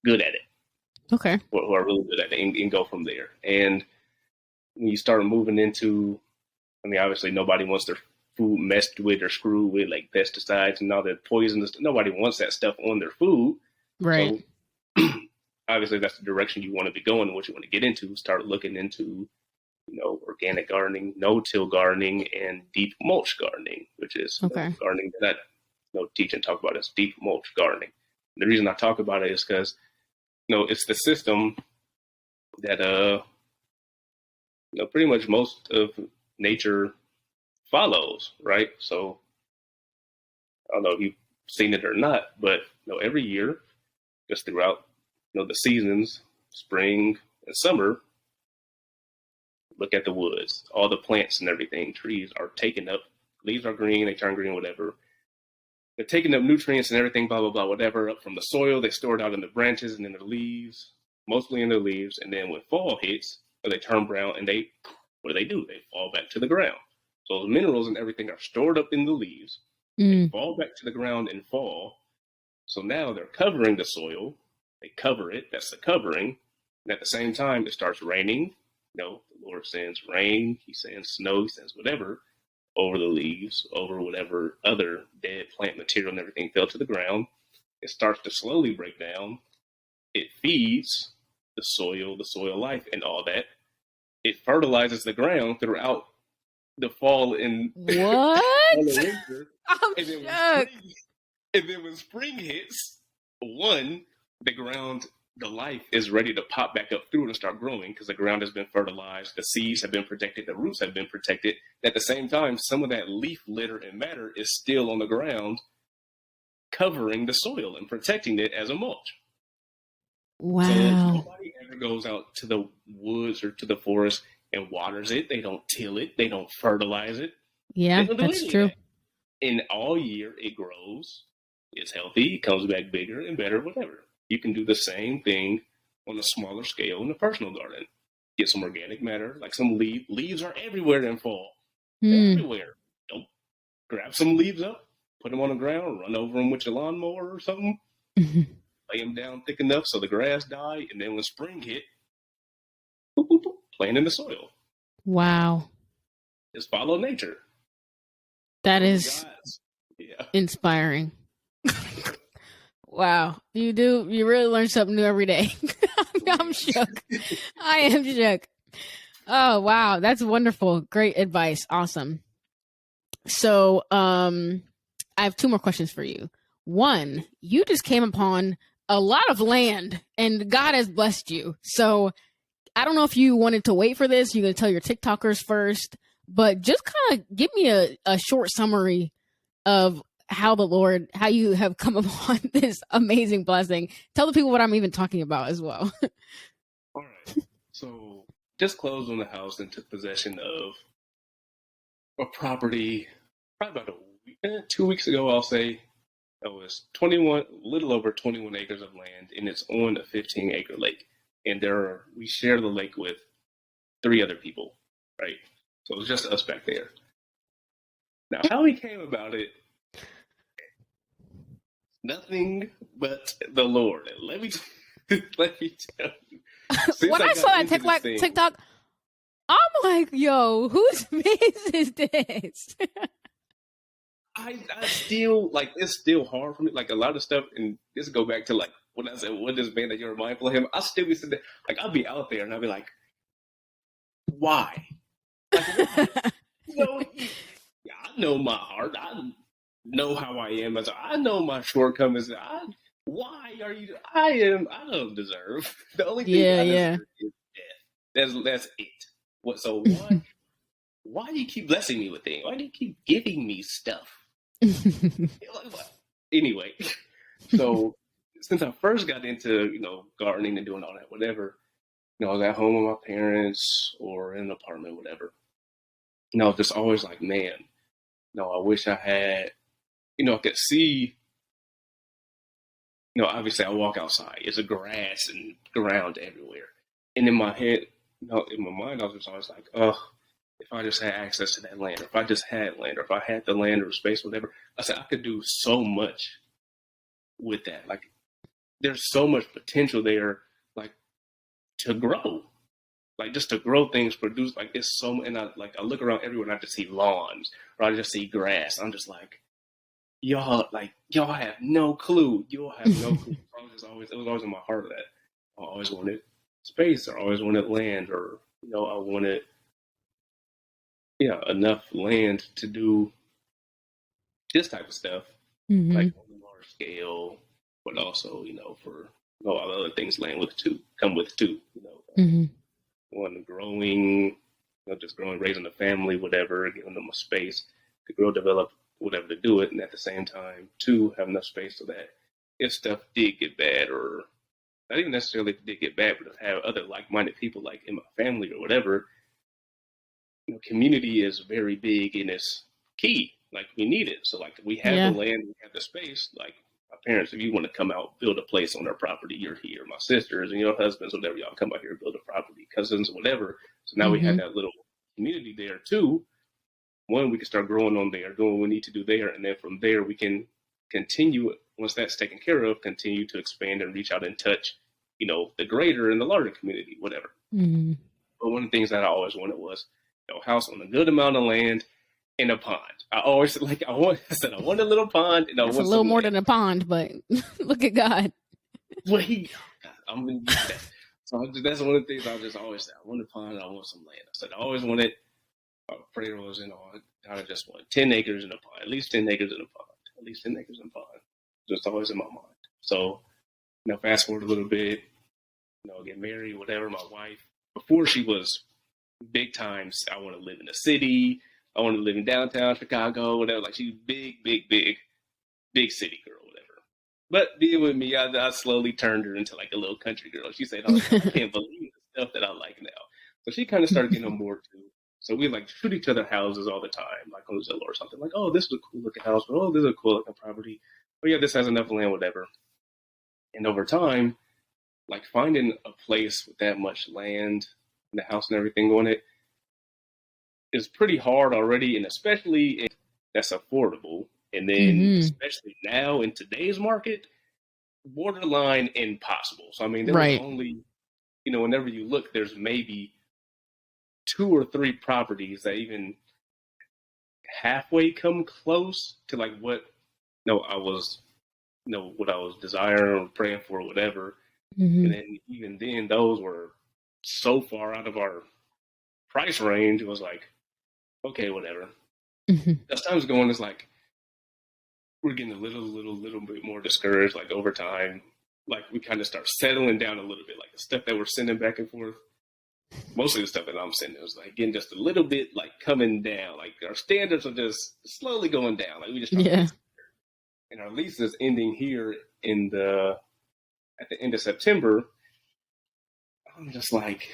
at it. Okay. Who are really good at it and go from there. And when you start moving into, I mean, obviously nobody wants their food messed with or screwed with, like pesticides and all that poisonous. Nobody wants that stuff on their food. Right. So obviously that's the direction you want to be going and what you want to get into. Start looking into, organic gardening, no-till gardening, and deep mulch gardening, which is gardening that I teach and talk about is deep mulch gardening. And the reason I talk about it is because it's the system that pretty much most of nature follows, right? So I don't know if you've seen it or not, but every year, just throughout the seasons, spring and summer, look at the woods, all the plants and everything, trees are taking up, leaves are green, they turn green, whatever. They're taking up nutrients and everything, blah, blah, blah, whatever, up from the soil. They store it out in the branches and in the leaves, mostly in the leaves. And then when fall hits, they turn brown and what do? They fall back to the ground. So those minerals and everything are stored up in the leaves. They fall back to the ground and fall. So now they're covering the soil. They cover it. That's the covering. And at the same time, it starts raining. The Lord sends rain. He sends snow. He sends whatever over the leaves, over whatever other dead plant material and everything fell to the ground. It starts to slowly break down. It feeds the soil life and all that. It fertilizes the ground throughout the fall and what? the winter. I'm shocked. And then when spring hits, the life is ready to pop back up through it and start growing because the ground has been fertilized, the seeds have been protected, the roots have been protected. At the same time, some of that leaf litter and matter is still on the ground, covering the soil and protecting it as a mulch. Wow. So nobody ever goes out to the woods or to the forest and waters it. They don't till it. They don't fertilize it. Yeah, that's true. And all year it grows. It's healthy. It comes back bigger and better, whatever. You can do the same thing on a smaller scale in a personal garden. Get some organic matter, like some leaves are everywhere in fall. Everywhere. Grab some leaves up, put them on the ground, run over them with your lawnmower or something. Lay them down thick enough so the grass die, and then when spring hit, boop, boop, boop, plant in the soil. Wow. Just follow nature. That is inspiring. Wow. You really learn something new every day. I'm shook. I am shook. Oh, wow. That's wonderful. Great advice. Awesome. So, I have two more questions for you. One, you just came upon a lot of land and God has blessed you. So, I don't know if you wanted to wait for this. You're going to tell your TikTokers first, but just kind of give me a short summary of how you have come upon this amazing blessing. Tell the people what I'm even talking about as well. All right. So just closed on the house and took possession of a property probably about 2 weeks ago, I'll say. It was 21, little over 21 acres of land, and it's on a 15-acre lake. And we share the lake with three other people, right? So it was just us back there. Now, how we came about it, nothing but the Lord. Let me let me tell you. Since When I I saw got that into this thing, TikTok, I'm like, yo, whose business is this? I still like it's still hard for me. Like a lot of stuff, and this go back to like when I said, "What this man that you're mindful of him?" I still be sitting there, like I'll be out there and I'll be like, "Why? Like why?" You know, yeah, I know my heart. I know how I am. I know my shortcomings. Why are you? I am. I don't deserve. The only thing Yeah, I yeah. deserve is death. That's it. What? So why? Why do you keep blessing me with things? Why do you keep giving me stuff? Anyway, so since I first got into gardening and doing all that, whatever, I was at home with my parents or in an apartment, whatever. I was just always like, man, I wish I had, I could see. Obviously I walk outside, it's a grass and ground everywhere, and in my head, in my mind, I was just always like, oh, if I just had access to that land, or if I just had land, or if I had the land or space, whatever, I said I could do so much with that. Like there's so much potential there, like to grow, like just to grow things, produce. Like it's so, and I look around everywhere and I just see lawns or I just see grass. I'm just y'all have no clue. Y'all have no clue. I was just always, it was always in my heart that I always wanted space, or I always wanted land, or I wanted enough land to do this type of stuff, like Hmm. on a large scale, but also for all the other things land with too come with too. Hmm. One growing, just growing, raising a family, whatever, giving them a space to grow, develop, whatever to do it, and at the same time, two, have enough space so that if stuff did get bad, or not even necessarily if it did get bad, but to have other like-minded people, like in my family or whatever, community is very big and it's key. Like we need it. So like we have the Yeah. land, we have the space. Like my parents, if you want to come out, build a place on their property, you're here. My sisters and your husbands, whatever, y'all come out here, build a property, cousins, whatever. So now we have Hmm. that little community there too. One, we can start growing on there, doing what we need to do there, and then from there we can continue. Once that's taken care of, continue to expand and reach out and touch, the greater and the larger community, whatever. Hmm. But one of the things that I always wanted was a house on a good amount of land in a pond. I always I said I want a little pond and I That's a want little some more land. than a pond, but look at God. Well, I'm gonna use that. So that's one of the things I just always say. I want a pond and I want some land. I said I always wanted prayer was I just want 10 acres in a pond, at least 10 acres in a pond, at least 10 acres in a pond. Just always in my mind. So fast forward a little bit, get married, whatever. My wife, before she was big times, I want to live in the city. I want to live in downtown Chicago, whatever. Like she's big city girl, whatever. But being with me, I slowly turned her into like a little country girl. She said, "Oh, I can't believe the stuff that I like now." So she kind of started getting on board too. So we like shoot each other houses all the time, like on Zillow or something. Like, "Oh, this is a cool looking house," or "Oh, this is a cool looking property." Oh yeah, this has enough land, whatever. And over time, like finding a place with that much land, and the house and everything on it is pretty hard already, and especially if that's affordable. And then, Hmm. especially now in today's market, borderline impossible. So, I mean, there was Right. only, whenever you look, there's maybe two or three properties that even halfway come close to like what, I was, what I was desiring or praying for, or whatever. Hmm. And then, even then, those were so far out of our price range was like, okay, whatever. Mm-hmm. As time's going, it's like we're getting a little bit more discouraged. Like over time, like we kind of start settling down a little bit. Like the stuff that we're sending back and forth, mostly the stuff that I'm sending was like getting just a little bit like coming down. Like our standards are just slowly going down. Like we just trying to Yeah. get, and our lease is ending here at the end of September. I'm just like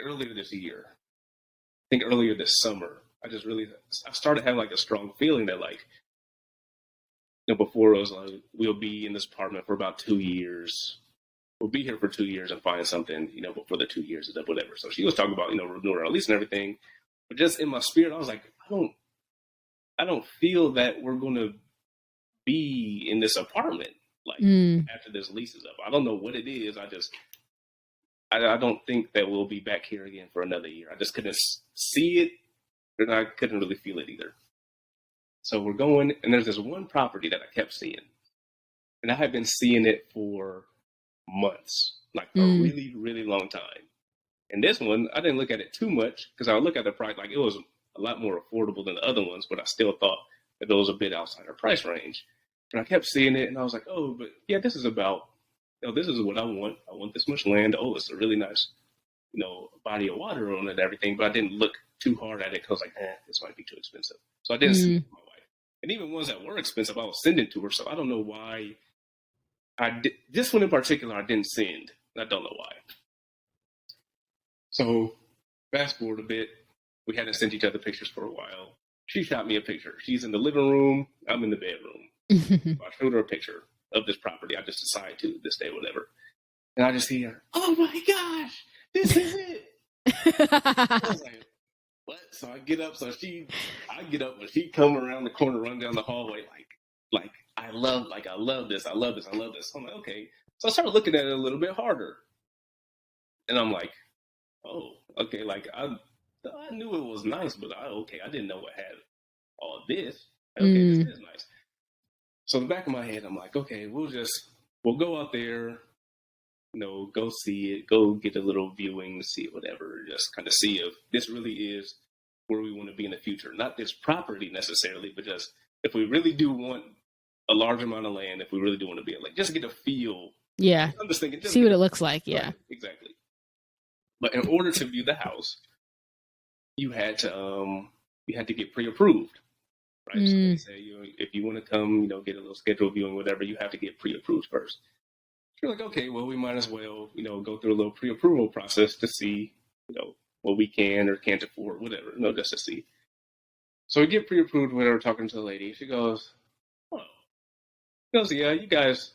earlier this year. I think earlier this summer. I started having like a strong feeling that like, before it was like we'll be in this apartment for about 2 years. We'll be here for 2 years and find something, before the 2 years is up, whatever. So she was talking about, renewing our lease and everything. But just in my spirit, I was like, I don't feel that we're gonna be in this apartment like after this lease is up. I don't know what it is. I don't think that we'll be back here again for another year. I just couldn't see it, and I couldn't really feel it either. So we're going, and there's this one property that I kept seeing, and I had been seeing it for months, like a really, really long time. And this one, I didn't look at it too much because I would look at the price, like it was a lot more affordable than the other ones, but I still thought that it was a bit outside our price range. And I kept seeing it, and I was like, oh, but yeah, this is about, this is what I want. I want this much land. Oh, it's a really nice, body of water on it and everything. But I didn't look too hard at it because I was like, this might be too expensive. So I didn't see it for my wife. And even ones that were expensive, I was sending to her. So I don't know why this one in particular, I didn't send. I don't know why. So fast forward a bit, we hadn't sent each other pictures for a while. She shot me a picture. She's in the living room. I'm in the bedroom. So I showed her a picture of this property. I just decided to this day, whatever. And I just see her, oh my gosh, this is it. I was like, what? So I get up. I get up when she come around the corner, run down the hallway, like I love this. I'm like, okay. So I started looking at it a little bit harder. And I'm like, oh, okay. Like I knew it was nice, but I didn't know it had all this. Okay, this is nice. So in the back of my head, I'm like, okay, we'll go out there, go see it, go get a little viewing, see it, whatever, just kind of see if this really is where we want to be in the future. Not this property necessarily, but just if we really do want a large amount of land, if we really do want to be like, just get a feel. Yeah. I'm just thinking, see what it looks like. Yeah. Right, exactly. But in order to view the house, you had to get pre-approved, right? So they say, if you want to come, get a little scheduled viewing, whatever, you have to get pre-approved first. You're like, okay, well, we might as well, go through a little pre-approval process to see, what we can or can't afford, whatever, just to see. So we get pre-approved when we're talking to the lady. She goes, oh, yeah, you guys,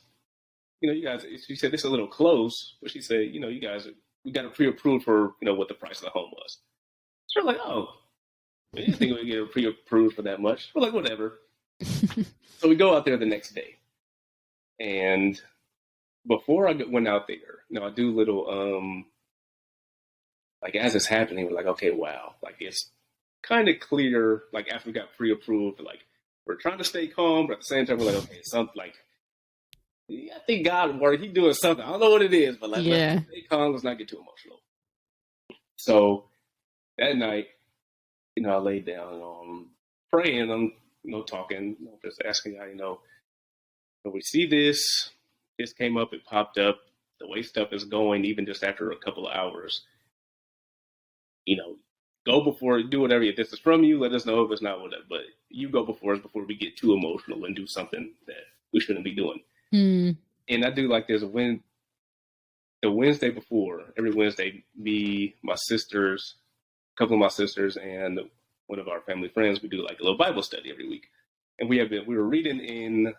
she said this is a little close, but she said, you guys, we got it pre-approved for, what the price of the home was. So we're like, oh, we didn't think we'd get it pre-approved for that much. We're like, whatever. So we go out there the next day. And before I went out there, I do little, like as it's happening, we're like, okay, wow. Like it's kind of clear, like after we got pre-approved, like we're trying to stay calm, but at the same time, we're like, okay, something like, I think God worked. He's doing something. I don't know what it is, but let's stay calm. Let's not get too emotional. So that night, I laid down, praying. I'm, talking, just asking God, we see this. This came up. It popped up. The way stuff is going, even just after a couple of hours, go before, do whatever. If this is from you, let us know. If it's not, whatever. But you go before us before we get too emotional and do something that we shouldn't be doing. And I do like there's the Wednesday before, every Wednesday, me, my sisters, a couple of my sisters, and one of our family friends, we do like a little Bible study every week. And we were reading in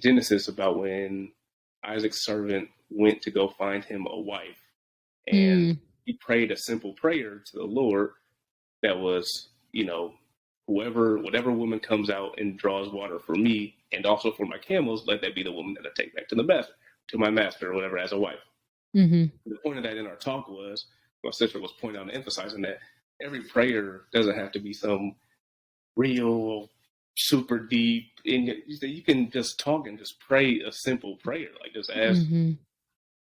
Genesis about when Isaac's servant went to go find him a wife. And he prayed a simple prayer to the Lord that was, whatever woman comes out and draws water for me and also for my camels, let that be the woman that I take back to my master or whatever as a wife. The point of that in our talk was, my sister was pointing out and emphasizing that every prayer doesn't have to be some real super deep. And you can just talk and just pray a simple prayer, like just ask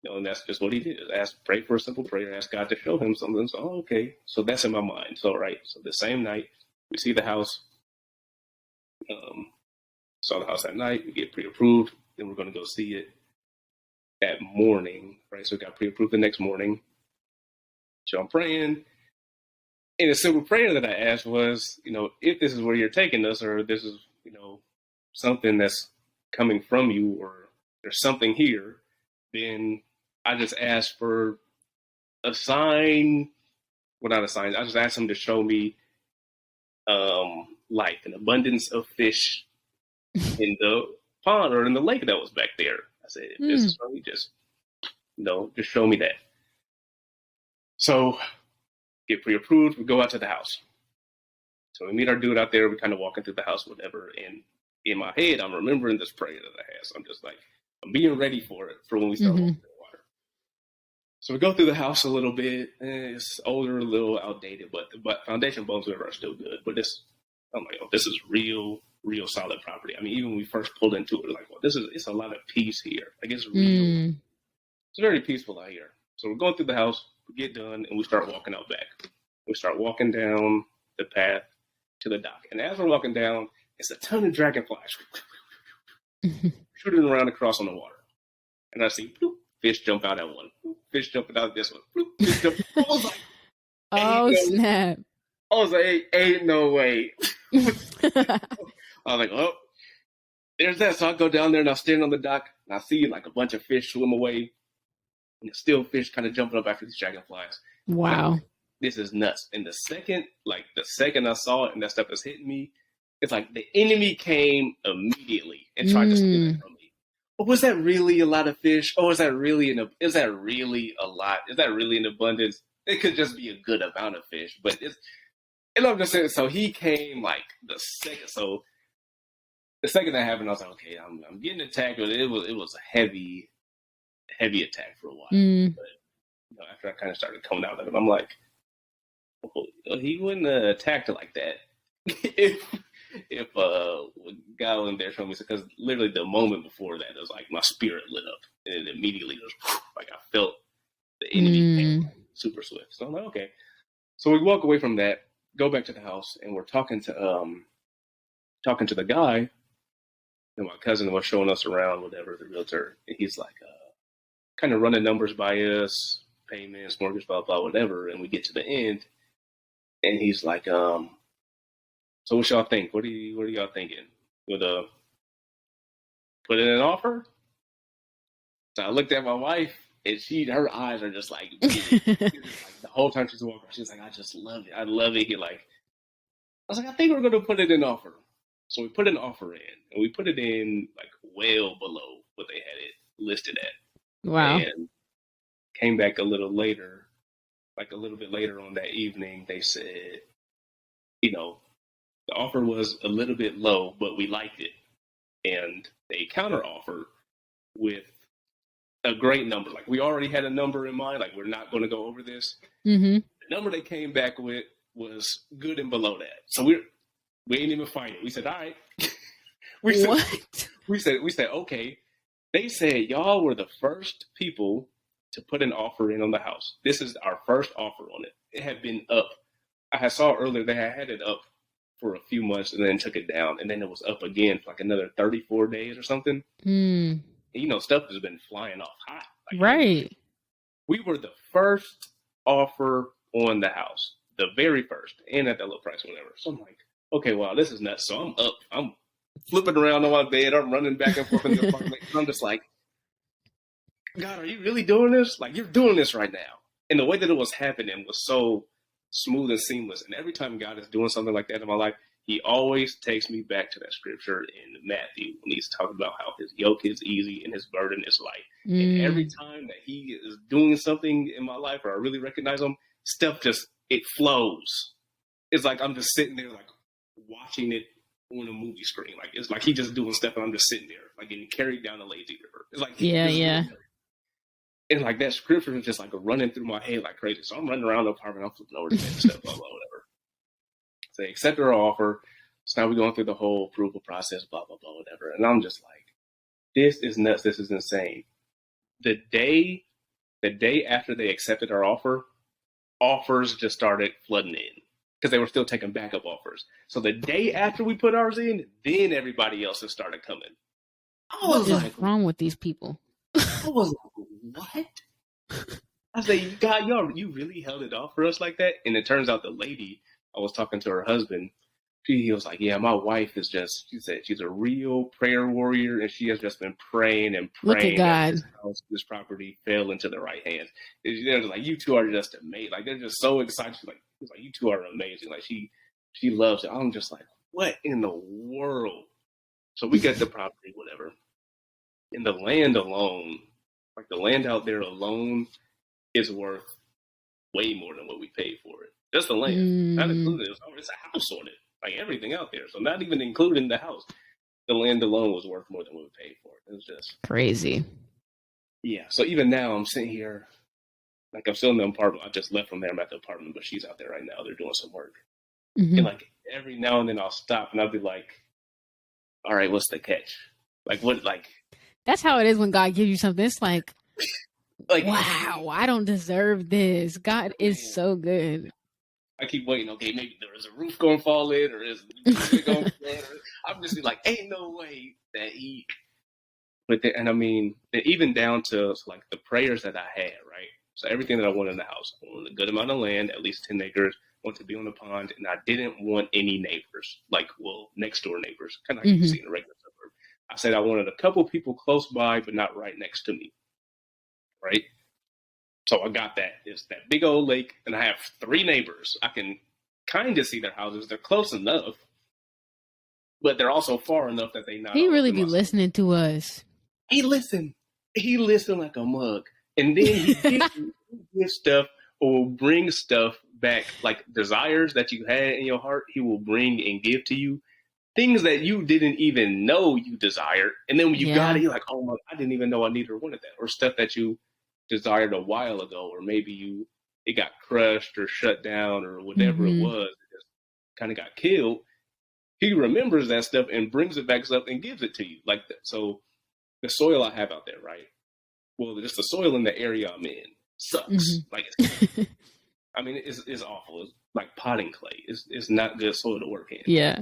And that's just what he did. Pray for a simple prayer, ask God to show him something. So, okay. So that's in my mind. So, right. So the same night, we see the house. Saw the house that night. We get pre-approved. Then we're going to go see it that morning. Right. So we got pre-approved the next morning. So I'm praying. And the simple prayer that I asked was, if this is where you're taking us, or this is, something that's coming from you, or there's something here, then I just asked for a sign. Well, not a sign. I just asked him to show me life, an abundance of fish in the pond or in the lake that was back there. I said, if this is from you, just show me that. So get pre-approved. We go out to the house. So we meet our dude out there. We kind of walking through the house, whatever. And in my head, I'm remembering this prayer that I had. So I'm just like, I'm being ready for it for when we start walking in the water. So we go through the house a little bit. It's older, a little outdated, but the foundation bones are still good. But I'm like, this is real solid property. I mean, even when we first pulled into it, like, it's a lot of peace here. Like, it's real. It's very peaceful out here. So we're going through the house, we get done, and we start walking out back. We start walking down the path to the dock. And as we're walking down, it's a ton of dragonflies shooting around across on the water. And I see fish jump out at one. Fish jumping out this one. Fish jumping. I was like, snap. I was like, ain't no way. I was like, oh, there's that. So I go down there and I stand on the dock and I see like a bunch of fish swim away. And there's still fish kind of jumping up after these dragonflies. Wow. This is nuts. And the second I saw it and that stuff is hitting me, it's like the enemy came immediately and tried to steal it from me. But was that really a lot of fish? Or is that really a lot? Is that really an abundance? It could just be a good amount of fish. But and I'm just saying, so he came like the second. So the second that happened, I was like, okay, I'm getting attacked. But it was a heavy attack for a while. But after I kind of started coming out of it, I'm like, he wouldn't have attacked it like that if God wasn't there showing me. Because literally the moment before that, it was like my spirit lit up, and it immediately was like I felt the enemy came super swift. So I'm like, okay. So we walk away from that, go back to the house, and we're talking to the guy. And my cousin was showing us around, whatever, the realtor, and he's like, kind of running numbers by us, payments, mortgage, blah blah, whatever. And we get to the end. And he's like, so what y'all think? What are y'all thinking? Would put in an offer? So I looked at my wife, and her eyes are just like, like the whole time she's walking, she's like, I just love it. I love it. I was like, I think we're going to put it in offer. So we put an offer in, and we put it in like well below what they had it listed at. Wow. And came back a little bit later on that evening, they said, the offer was a little bit low, but we liked it. And they counter offered with a great number. Like, we already had a number in mind. Like, we're not going to go over this. The number they came back with was good and below that. So we ain't even fighting. We said, all right. We said, okay. They said, y'all were the first people to put an offer in on the house. This is our first offer on it. It had been up. I saw earlier they had it up for a few months and then took it down. And then it was up again for like another 34 days or something. And, stuff has been flying off hot. Like, right. We were the first offer on the house. The very first. And at that low price, whatever. So I'm like, okay, wow, this is nuts. So I'm up. I'm flipping around on my bed. I'm running back and forth in the apartment. And I'm just like, God, are you really doing this? Like, you're doing this right now. And the way that it was happening was so smooth and seamless. And every time God is doing something like that in my life, he always takes me back to that scripture in Matthew when he's talking about how his yoke is easy and his burden is light. And every time that he is doing something in my life, or I really recognize him, stuff it flows. It's like I'm just sitting there like watching it on a movie screen. Like, it's like he just doing stuff and I'm just sitting there like getting carried down the lazy river. It's like, yeah. And like that scripture is just like running through my head like crazy. So I'm running around the apartment, I'm flipping over the bed and stuff, blah, blah, whatever. So they accepted our offer. So now we're going through the whole approval process, blah, blah, blah, whatever. And I'm just like, this is nuts. This is insane. The day The day after they accepted our offer, offers just started flooding in because they were still taking backup offers. So the day after we put ours in, then everybody else has started coming. What is wrong with these people? I was like, what? I say, God, you really held it off for us like that? And it turns out the lady, I was talking to her husband, he was like, yeah, my wife is just, she said she's a real prayer warrior, and she has just been praying and praying that this house, this property fell into the right hands. They're just like, you two are just amazing. Like, they're just so excited. She's like, you two are amazing. Like, she loves it. I'm just like, what in the world? So we get the property, whatever. And the land alone, like the land out there alone, is worth way more than what we paid for it. Just the land, not including it. It's a house on it, like everything out there. So not even including the house, the land alone was worth more than what we paid for it. It was just crazy. Yeah. So even now, I'm sitting here, like I'm still in the apartment. I just left from there. I'm at the apartment, but she's out there right now. They're doing some work, and like every now and then I'll stop and I'll be like, "All right, what's the catch? Like what? Like that's how it is when God gives you something. It's like." Wow, I don't deserve this. God is so good. I keep waiting. Okay, maybe there is a roof going to fall in, or is it going to flood? I'm just like, ain't no way that he. But and I mean, even down to like the prayers that I had, right? So everything that I wanted in the house, I wanted a good amount of land, at least 10 acres. I wanted to be on the pond, and I didn't want any neighbors, like next door neighbors, kind of like you see in a regular suburb. I said I wanted a couple people close by, but not right next to me. Right? So I got that. It's that big old lake, and I have 3 neighbors. I can kind of see their houses. They're close enough, but they're also far enough that they not. He really be listening to us. He listened like a mug, and then he gives stuff or will bring stuff back, like desires that you had in your heart. He will bring and give to you things that you didn't even know you desired, and then when you got it, you're like, oh my, I didn't even know I needed or wanted that, or stuff that you desired a while ago, or maybe it got crushed or shut down or whatever it was, it just kind of got killed. He remembers that stuff and brings it back up and gives it to you like that. So the soil I have out there, right? Well, just the soil in the area I'm in sucks. Like, I mean, it's awful. It's like potting clay. It's not good soil to work in. Yeah.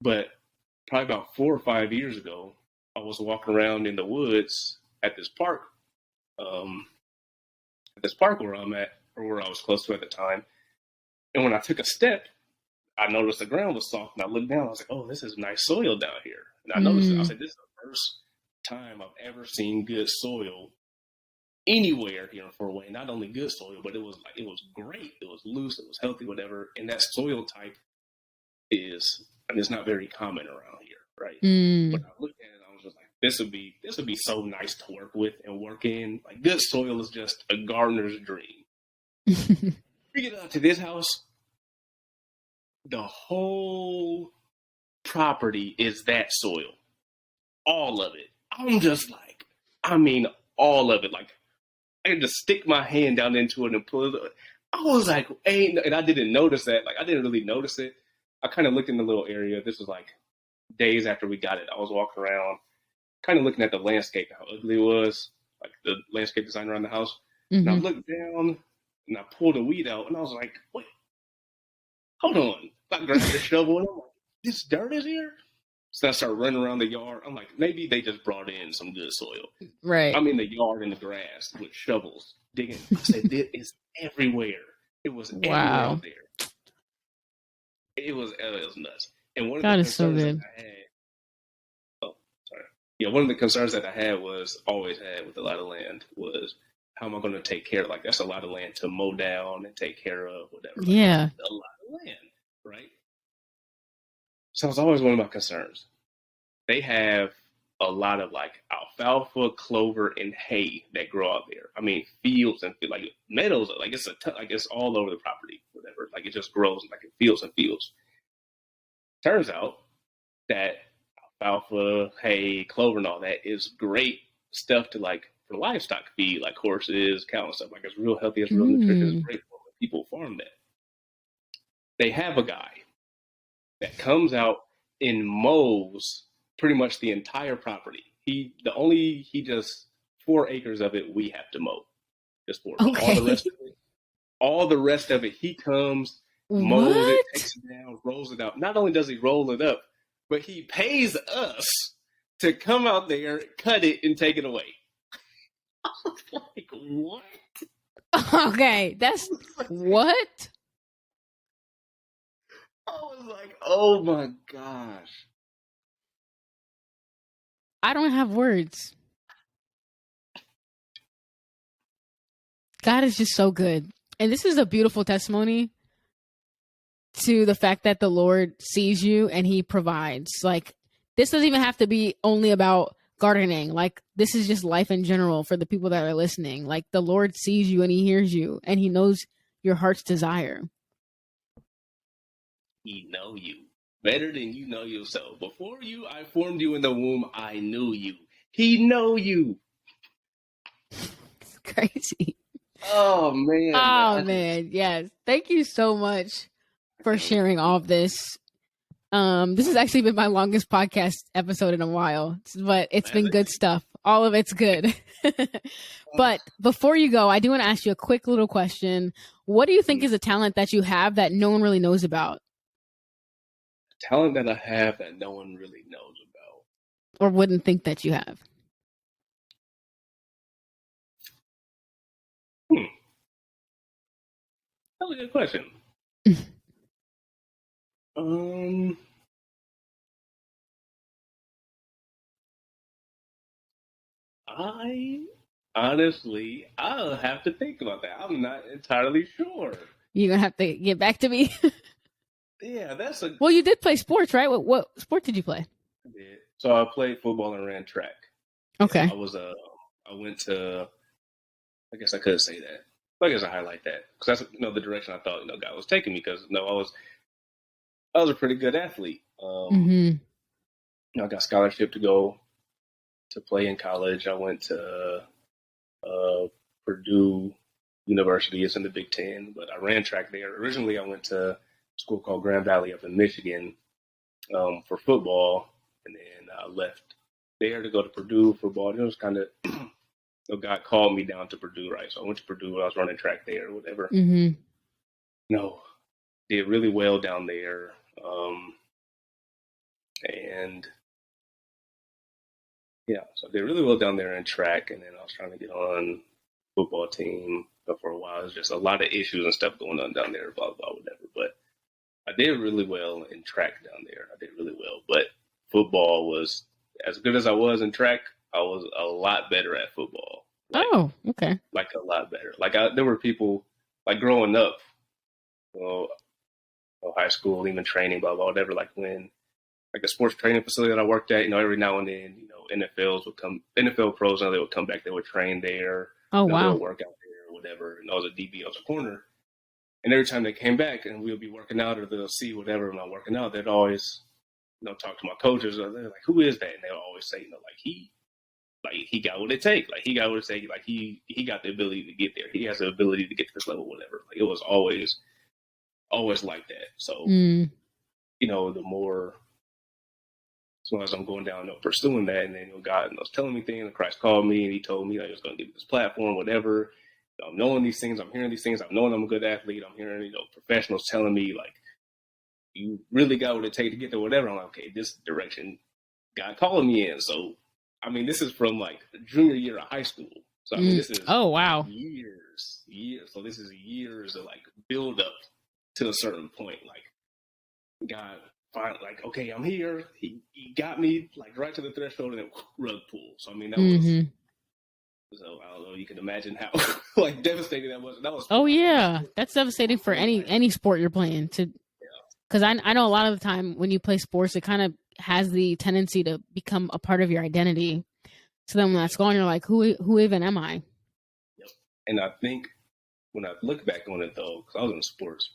But probably about 4 or 5 years ago, I was walking around in the woods at this park where I'm at, or where I was close to at the time. And when I took a step, I noticed the ground was soft, and I looked down. I was like, "Oh, this is nice soil down here." And I noticed it. I said, "This is the first time I've ever seen good soil anywhere here in Fort Wayne. Not only good soil, but it was great. It was loose. It was healthy, whatever." And that soil type it's not very common around here, right? When I looked at it, I was just like, this would be so nice to work with and work in. Like, good soil is just a gardener's dream. We get out to this house, the whole property is that soil, all of it. I'm just like, I mean, all of it. Like, I could just stick my hand down into it and pull it. I was like, and I didn't notice that. Like, I didn't really notice it. I kind of looked in the little area. This was like days after we got it. I was walking around, kind of looking at the landscape, how ugly it was, like the landscape design around the house. And I looked down and I pulled a weed out, and I was like, wait, hold on. I grabbed the shovel and I'm like, this dirt is here? So I started running around the yard. I'm like, maybe they just brought in some good soil. Right. I'm in the yard in the grass with shovels digging. I said, this is everywhere. It was everywhere out there. It was nuts. And one of the concerns that I had, one of the concerns that I had always had with a lot of land was, how am I going to take care of? Like, that's a lot of land to mow down and take care of, whatever. Like, yeah. A lot of land, right? So it's always one of my concerns. They have a lot of like alfalfa, clover, and hay that grow out there. I mean, fields and like meadows, like it's all over the property, whatever. Like, it just grows like in fields and fields. Turns out that alfalfa, hay, clover, and all that is great stuff to like for livestock feed, like horses, cows, and stuff. Like, it's real healthy, it's real nutritious, it's great for people farm that. They have a guy that comes out and mows pretty much the entire property. He does 4 acres of it we have to mow. just for it. Okay. All the rest of it, he comes, mows it, What? takes it down, rolls it out. Not only does he roll it up, but he pays us to come out there, cut it, and take it away. I was like, what? Okay, that's what? I was like, oh my gosh. I don't have words. God is just so good. And this is a beautiful testimony to the fact that the Lord sees you and he provides. Like, this doesn't even have to be only about gardening. Like, this is just life in general for the people that are listening. Like, the Lord sees you and he hears you and he knows your heart's desire. He know you better than you know yourself. Before I formed you in the womb, I knew you. He know you. It's crazy. Oh man. Oh man, yes. Thank you so much for sharing all of this. This has actually been my longest podcast episode in a while, but it's been good stuff. All of it's good. But before you go, I do want to ask you a quick little question. What do you think is a talent that you have that no one really knows about? Talent that I have that no one really knows about. Or wouldn't think that you have? That's a good question. I'll have to think about that. I'm not entirely sure. You're gonna have to get back to me. Yeah, that's a. Well, you did play sports, right? What sport did you play? I did. So I played football and ran track. Okay. Yeah, I went to. I guess I could say that. I guess I highlight that because that's the direction I thought God was taking me because I was a pretty good athlete. I got scholarship to go to play in college. I went to Purdue University. It's in the Big Ten, but I ran track there. Originally, I went to a school called Grand Valley up in Michigan for football, and then I left there to go to Purdue for football. It was kind of God called me down to Purdue, right? So I went to Purdue. I was running track there, or whatever. Did really well down there, and yeah, so I did really well down there in track, and then I was trying to get on football team for a while. It was just a lot of issues and stuff going on down there, blah, blah, whatever. But I did really well in track down there. I did really well. But football was, as good as I was in track, I was a lot better at football. Okay. Like a lot better. There were people, like growing up, high school, even training, blah, blah, whatever, like when, like the sports training facility that I worked at, every now and then, NFL pros, they would come back, they would train there. Oh, wow. They would work out there or whatever. And I was a DB, I was a corner. And every time they came back and we would be working out or they'll see whatever I'm not working out, they'd always, talk to my coaches. They're like, who is that? And they'll always say, he got what it takes. Like, he got what it takes. Like, he got the ability to get there. He has the ability to get to this level, whatever. Like, it was always like that. So, the more, as long as I'm going down, pursuing that, and then God was telling me things, and Christ called me, and He told me He was going to give me this platform, whatever. I'm knowing these things, I'm hearing these things, I'm knowing I'm a good athlete, I'm hearing professionals telling me like, you really got what it takes to get there, whatever. I'm like, okay, this direction God calling me in. So, this is from like junior year of high school. So this is years. So this is years of like build up to a certain point. Like God. Like, okay, I'm here. He got me like right to the threshold and then rug pull. So that was. So I don't know. You can imagine how like devastating that was. That was. Oh yeah, that's devastating for any sport you're playing. Because I know a lot of the time when you play sports, it kind of has the tendency to become a part of your identity. So then when that's gone, you're like, who even am I? Yep. And I think when I look back on it though, because I was in sports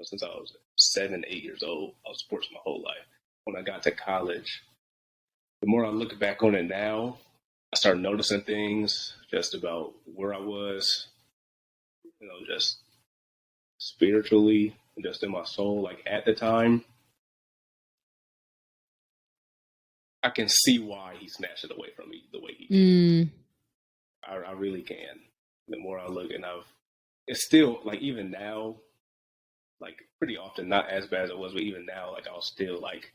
since I was 7, 8 years old. I was sports my whole life. When I got to college, the more I look back on it now, I started noticing things just about where I was, just spiritually, just in my soul. Like at the time, I can see why He snatched it away from me the way He did. I really can. the more I look, and it's still like even now, like pretty often, not as bad as it was, but even now, like I'll still like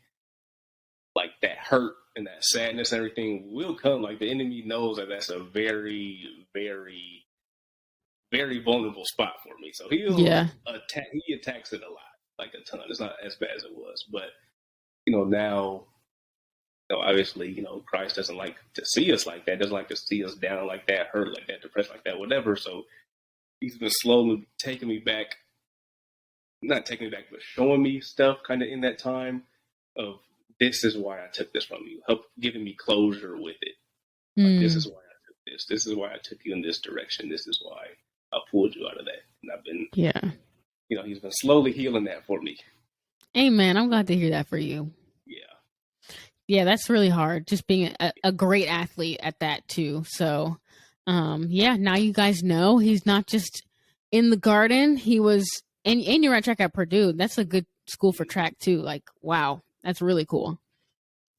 that hurt and that sadness and everything will come. Like the enemy knows that that's a very, very, very vulnerable spot for me. So he'll attack. He attacks it a lot, like a ton. It's not as bad as it was, but now, obviously, Christ doesn't like to see us like that. Doesn't like to see us down like that, hurt like that, depressed like that, whatever. So he's been slowly taking me back, not taking me back, but showing me stuff kind of in that time of this is why I took this from you, help giving me closure with it. Like, this is why I took this. This is why I took you in this direction. This is why I pulled you out of that. And I've been, he's been slowly healing that for me. Amen. I'm glad to hear that for you. Yeah, that's really hard. Just being a great athlete at that too. So, now you guys know he's not just in the Garden. He was, and you ran track at Purdue. That's a good school for track too. Like, wow, that's really cool.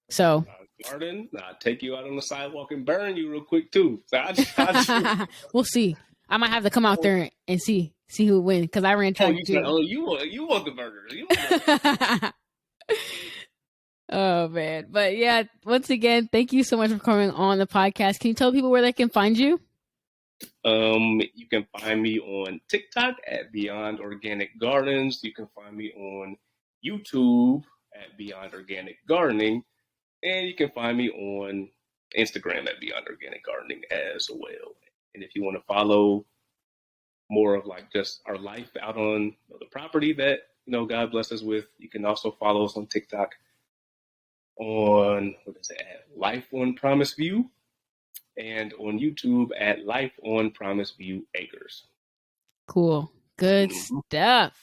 So, Garden, I'll take you out on the sidewalk and burn you real quick too. So we'll see. I might have to come out there and see who wins because I ran track too. You want the burgers? You want the burgers. Oh man. But yeah, once again, thank you so much for coming on the podcast. Can you tell people where they can find you? You can find me on TikTok at Beyond Organic Gardens. You can find me on YouTube at Beyond Organic Gardening. And you can find me on Instagram at Beyond Organic Gardening as well. And if you want to follow more of like just our life out on the property that, God blessed us with, you can also follow us on TikTok on, at Life on Promise View, and on YouTube at Life on Promise View Acres. Cool. Good stuff.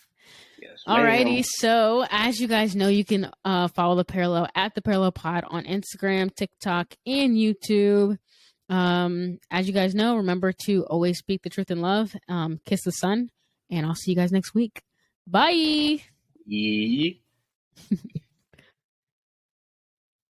Yes, alrighty. So as you guys know, you can follow the Parallel at the Parallel Pod on Instagram, TikTok, and YouTube. As you guys know, remember to always speak the truth in love. Kiss the sun, and I'll see you guys next week. Bye.